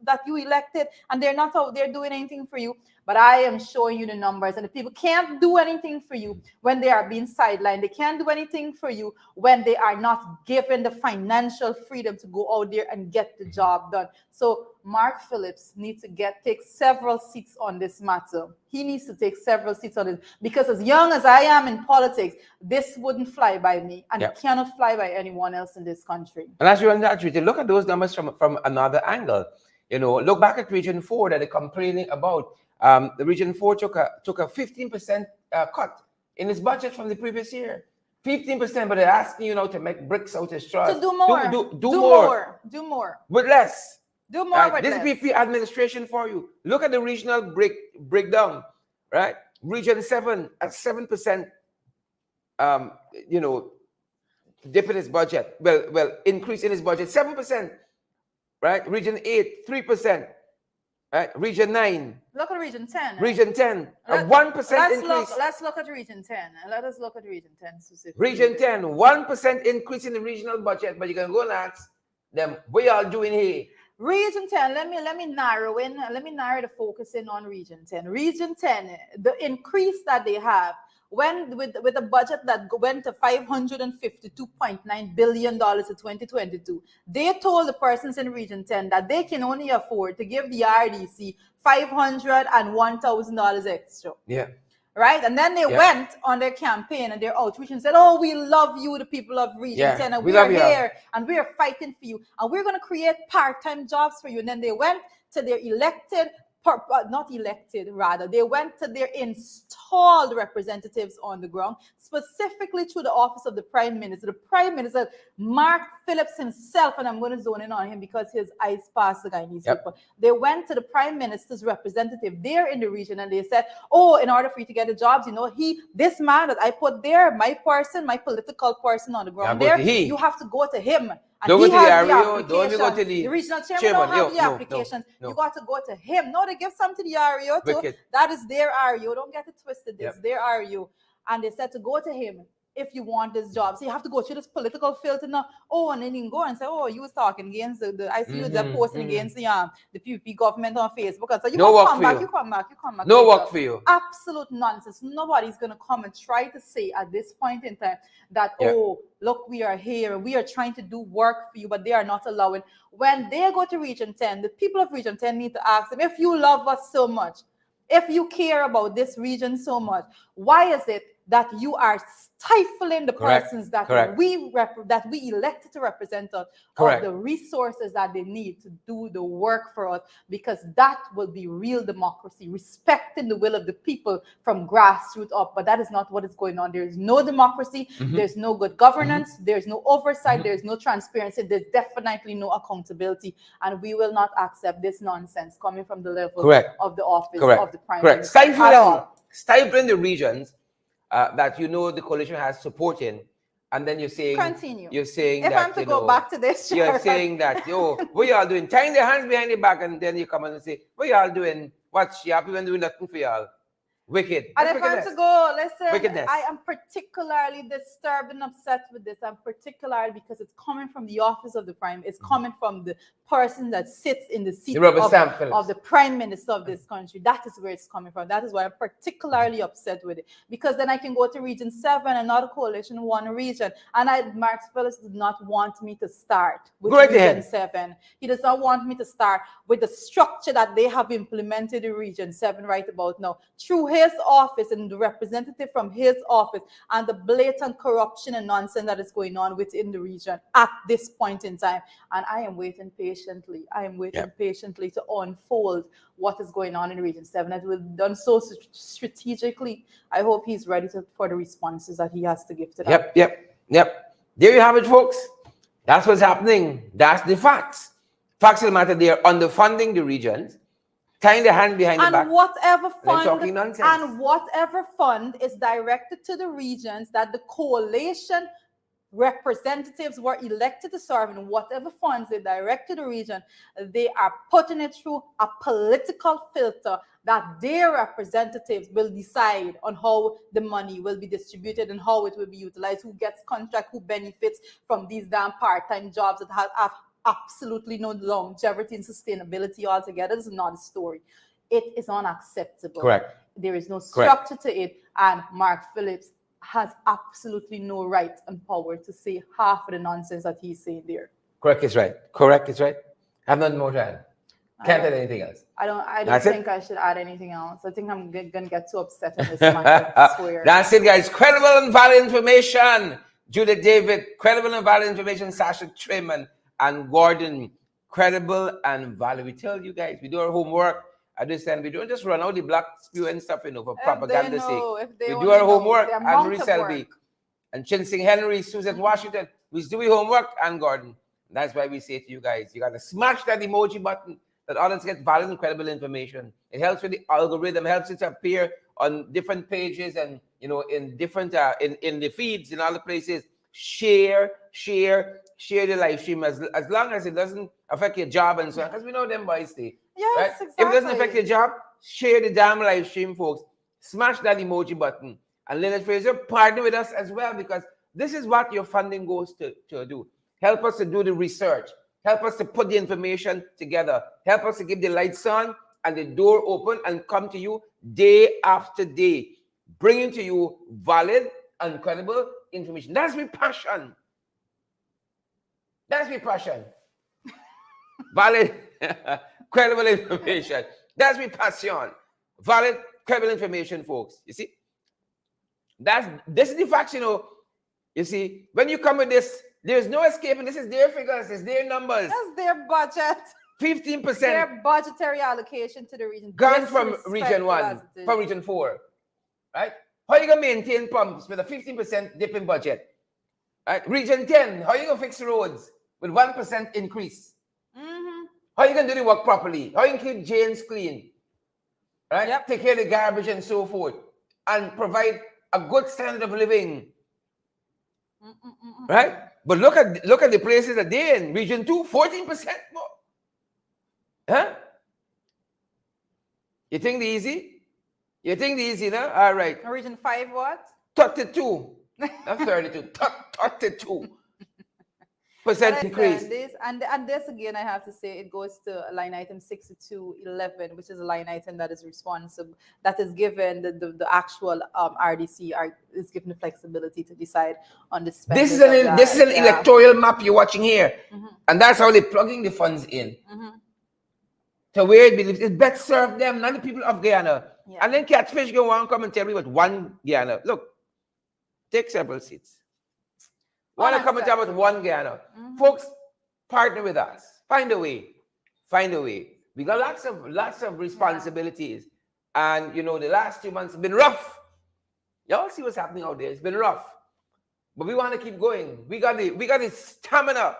that you elected, and they're not out there doing anything for you. But I am showing you the numbers, and the people can't do anything for you when they are being sidelined. They can't do anything for you when they are not given the financial freedom to go out there and get the job done. So Mark Phillips needs to take several seats on this matter. He needs to take several seats on it, because as young as I am in politics, this wouldn't fly by me, and it cannot fly by anyone else in this country. And as you're on that, look at those numbers from another angle. Look back at Region 4 that they're complaining about. The Region 4 took a 15% cut in its budget from the previous year. 15%, but they're asking you now to make bricks out of straws. To do more. Do more. With less. Do more with this less. This is PP administration for you. Look at the regional breakdown, right? Region 7 at 7%, dip in its budget. Well, increase in its budget, 7%, right? Region 8, 3%. Right? Region 9. Look at Region 10. Region 10, a 1% increase. Let's look at Region 10. Let us look at Region 10 specifically. Region 10, 1% increase in the regional budget, but you can go and ask them, what y'all doing here? Region 10, let me narrow the focus in on Region 10. Region 10, the increase that they have, when with a budget that went to $552.9 billion in 2022, they told the persons in Region 10 that they can only afford to give the RDC $501,000 extra. Yeah. Right? And then they went on their campaign and their outreach and said, oh, we love you, the people of Region 10, and we are here and we are fighting for you, and we're going to create part-time jobs for you. And then they went to their they went to their installed representatives on the ground, specifically through the office of the Prime Minister. The Prime Minister, Mark Phillips himself, and I'm going to zone in on him because his eyes pass the guy in these people. They went to the Prime Minister's representative there in the region, and they said, oh, in order for you to get the jobs, this man that I put there, my political person on the ground there, you have to go to him. And don't he go to has the REO, the don't go to the regional chairman don't have the applications. You got to go to him. No, they give some to the REO too. That is their REO. Don't get it twisted. It's their REO. And they said to go to him if you want this job. So you have to go through this political filter now. Oh, and then you can go and say, oh, you was talking against I see you there posting against the PPP government on Facebook. And so you come back. No work for you. Absolute nonsense. Nobody's going to come and try to say at this point in time that, oh, look, we are here. We are trying to do work for you, but they are not allowing. When they go to Region 10, the people of Region 10 need to ask them, if you love us so much, if you care about this region so much, why is it that you are stifling the persons that we elected to represent us of the resources that they need to do the work for us, because that will be real democracy, respecting the will of the people from grassroots up. But that is not what is going on. There is no democracy, there's no good governance, there's no oversight, there's no transparency, there's definitely no accountability, and we will not accept this nonsense coming from the level of the office of the Prime Minister. Stifling the regions that you know the coalition has supporting, and then you're saying, you're saying if that I'm to go back to this, you're saying that, what y'all doing? Tying their hands behind their back, and then you come and say, what y'all doing? What's happy when doing nothing for y'all? Wicked. And if I'm to go, listen, I am particularly disturbed and upset with this. I'm particularly because it's coming from the office of the Prime. It's coming from the person that sits in the seat of the Prime Minister of this country. That is where it's coming from. That is why I'm particularly upset with it. Because then I can go to Region 7, another coalition, one region. And Mark Phillips did not want me to start with Region 7. He does not want me to start with the structure that they have implemented in Region 7 right about now. Through his office and the representative from his office and the blatant corruption and nonsense that is going on within the region at this point in time. And I am waiting patiently. I am waiting patiently to unfold what is going on in Region 7. It will be done so strategically. I hope he's ready for the responses that he has to give to that. Yep. There you have it, folks. That's what's happening. That's the facts. Facts of the matter. They are underfunding the regions, tying the hand behind the back, and whatever fund is directed to the regions that the coalition representatives were elected to serve, and whatever funds they direct to the region, they are putting it through a political filter that their representatives will decide on how the money will be distributed and how it will be utilized, who gets contract, who benefits from these damn part-time jobs that have absolutely no longevity and sustainability altogether. This is not a story. It is unacceptable. There is no structure to it, and Mark Phillips has absolutely no right and power to say half of the nonsense that he's saying there. Correct is right. I have nothing more to add. Can't add anything else. I don't think I should add anything else. I think I'm gonna get too upset in this matter. I swear. That's it, guys. Credible and valid information. Judith David, credible and valid information. Sasha Trimmon and Gordon, credible and valid. We tell you guys, we do our homework. At this time, we don't just run out the black spew and stuff, for propaganda's sake. We do our homework. And Marie Selby, and Chinsing Henry, Susan Washington, we do our homework, and Gordon. That's why we say to you guys, you got to smash that emoji button that others get valid and credible information. It helps with the algorithm, helps it to appear on different pages and, in different, in the feeds, in other places. Share the live stream as long as it doesn't affect your job and so on, because we know them boys stay. Yes, right? Exactly. If it doesn't affect your job, share the damn live stream, folks. Smash that emoji button. And Leonard Fraser, partner with us as well, because this is what your funding goes to do. Help us to do the research. Help us to put the information together. Help us to keep the lights on and the door open and come to you day after day, bringing to you valid and credible information. That's my passion. Valid, credible information. That's my passion. Valid, credible information, folks. You see? This is the facts, You see, when you come with this, there's no escaping. This is their figures, it's their numbers. That's their budget. 15%. Their budgetary allocation to the region. Gone from Region 1, from Region 4. Right? How are you going to maintain pumps with a 15% dip in budget? Right? Region 10, how are you going to fix roads with 1% increase? How are you going to do the work properly? How are you going to keep drains clean? Right? Yep. Take care of the garbage and so forth. And provide a good standard of living. Right? But look at the places that they're in. Region 2, 14% more. Huh? You think they're easy? No? All right. Region 5 what? 32. Not 32. 32. Percent increase. This again, I have to say, it goes to line item 6211, which is a line item that is responsible, that is given the actual RDC is given the flexibility to decide on the spending. This is an electoral map you're watching here, and that's how they're plugging the funds in. So where it believes it best serve them, not the people of Guyana. And then Catfish go on come and tell me what one Guyana. Look, Take several seats. Want to come and talk about one Guyana? Folks, partner with us. Find a way. Find a way. We got lots of responsibilities. And you know, the last 2 months have been rough. Y'all see what's happening out there. It's been rough. But we want to keep going. We got the stamina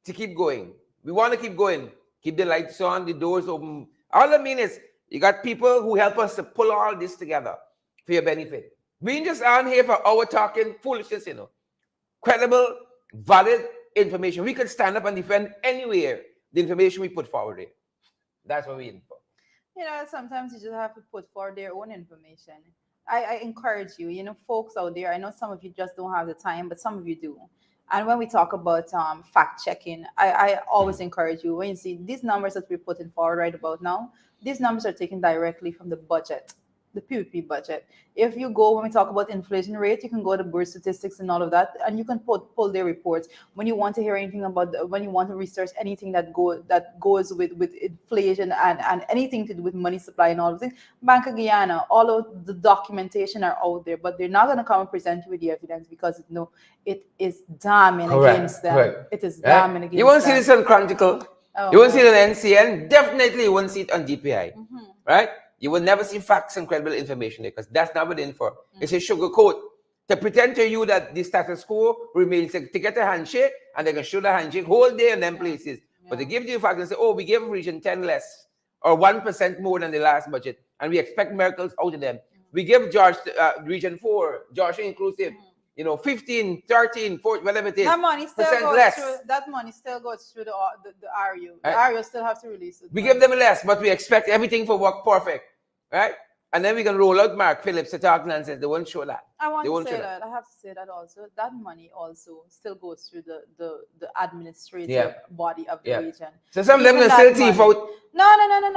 to keep going. We want to keep going. Keep the lights on, the doors open. All I mean is you got people who help us to pull all this together for your benefit. We ain't just on here for our talking foolishness, you know. Credible, valid information. We can stand up and defend anywhere the information we put forward here. That's what we're in for. You know, sometimes you just have to put forward their own information. I encourage you, you know, folks out there, I know some of you just don't have the time, but some of you do. And when we talk about fact checking, I always encourage you, when you see these numbers that we're putting forward right about now, these numbers are taken directly from the budget, the PPP budget. If you go, when we talk about inflation rate, you can go to Bureau statistics and all of that, and you can pull their reports. When you want to hear anything about, when you want to research anything that goes with inflation and anything to do with money supply and all of things, Bank of Guyana, all of the documentation are out there, but they're not going to come and present you with the evidence because it is damning against them. Correct. It is damning against them. You won't see this on Chronicle. You won't see it on NCN. Definitely you won't see it on DPI. Right? You will never see facts and credible information there because that's not what it's in for. It's a sugarcoat to pretend to you that the status quo remains, to get a handshake and they can show the handshake whole day in them places. But they give you facts and say, oh, we gave region 10 less or 1% more than the last budget and we expect miracles out of them. We give George region 4, Georgia inclusive, 15, 13, 14, whatever it is. That money still goes less. through. That money still goes through the RU. The RU still have to release it. We give them less, but we expect everything to work perfect, right? And then we can roll out Mark Phillips to talk nonsense. They won't show that. I want to say that. I have to say that also. That money also still goes through the administrative body of the region. So some of them can still thief out. No,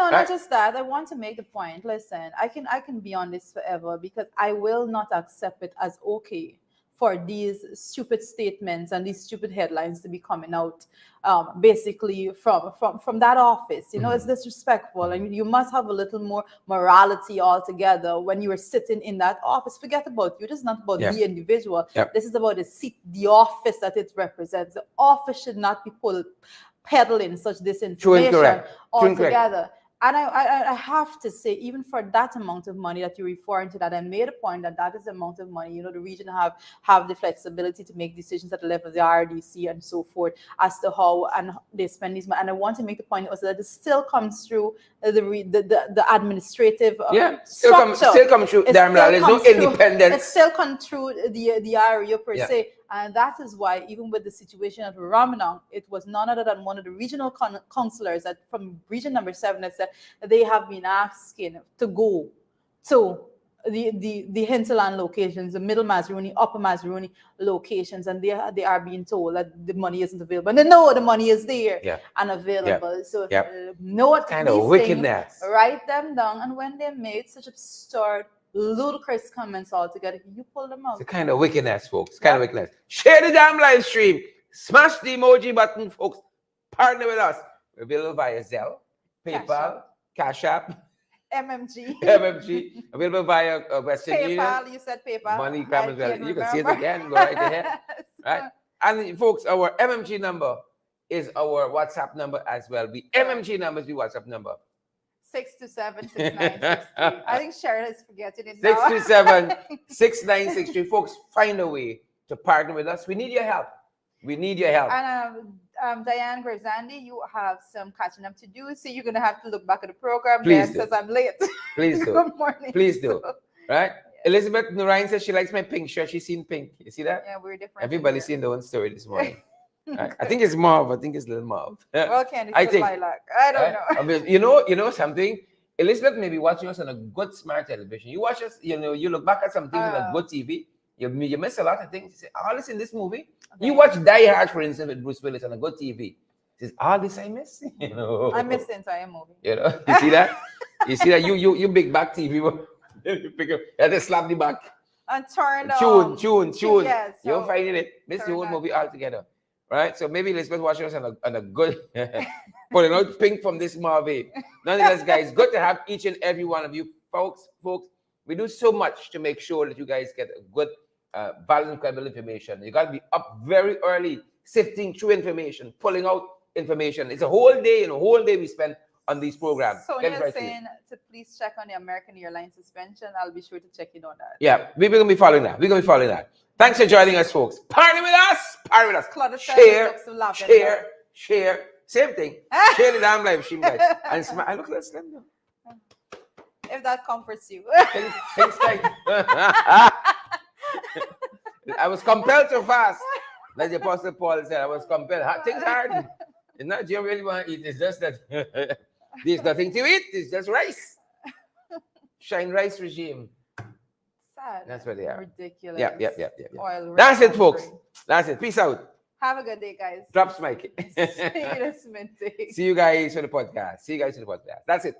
not just that. I want to make the point. Listen, I can be on this forever because I will not accept it as okay for these stupid statements and these stupid headlines to be coming out basically from that office. It's disrespectful, and you must have a little more morality altogether when you are sitting in that office. Forget about you. This is not about the individual. This is about the seat, the office that it represents. The office should not be peddling such disinformation altogether. And I have to say, even for that amount of money that you're referring to, that I made a point that is the amount of money, the region have the flexibility to make decisions at the level of the RDC and so forth as to how and they spend these money. And I want to make the point also that it still comes through the administrative structure. Still come through. There's no independence. It still comes through the area per se. And that is why, even with the situation at Ramadan, it was none other than one of the regional councillors from region number 7 that said that they have been asking to go to the hinterland locations, the middle Mazaruni, upper Mazaruni locations, and they are being told that the money isn't available. And they know the money is there and available. So know what kind of wickedness. Write them down, and when they made such absurd, ludicrous comments altogether, you pull them out. It's a kind of wickedness, folks. Kind of wickedness. Share the damn live stream. Smash the emoji button, folks. Partner with us. We're available via Zelle, PayPal, Cash App, MMG. Available via Western Union. PayPal, you said PayPal. MoneyGram as well. You can see it again. Go right ahead. Right? And folks, our MMG number is our WhatsApp number as well. The MMG number is the WhatsApp number. 627-6963. I think Cheryl is forgetting it now. 627-6963. Folks, find a way to partner with us. We need your help. And Diane Gravesandi, you have some catching up to do, so you're going to have to look back at the program. Please Diane says I'm late. Please do. Good morning. Please do. Right? Elizabeth Narayan says she likes my pink shirt. She's seen pink. You see that? Yeah, we're different. Everybody's seen their own story this morning. Right. I think it's mauve. I think it's a little mauve. Well, Candy, I think lilac. I don't know. I mean, you know something. Elizabeth may be watching us on a good smart television. You watch us. You look back at some things on a good TV. You miss a lot of things. You say, all this in this movie. Okay. You watch Die Hard, for instance, with Bruce Willis on a good TV. Says, all this I miss. I missed the entire movie. You see that? You see that? You big back TV. You pick up. You have to slap the back. And turn on. Tune. Yes, You're finding it. Miss the whole movie altogether. Right, so maybe Elizabeth watching us on a good pulling out pink from this movie. Nonetheless, guys, good to have each and every one of you folks. We do so much to make sure that you guys get a good valid and credible information. You got to be up very early, sifting through information, pulling out information. It's a whole day, and a whole day we spend on these programs. So when you're saying to please check on the American Airlines suspension, I'll be sure to check in on that. Yeah, we're going to be following that. We're going to be following that. Thanks for joining us, folks. Party with us. Party with us. Share. Same thing. Share the damn live stream, guys. And smile. I look like slim now. If that comforts you. Thanks, guys. I was compelled to fast. Like the Apostle Paul said, I was compelled. Things hard. It's not you really want to eat. It's just that there's nothing to eat. It's just rice. Shine rice regime. Sad. That's what they are. Ridiculous. Yeah. Oil That's it, folks. That's it. Peace out. Have a good day, guys. Drops Mike. See you, Sminty. See you guys for the podcast. That's it.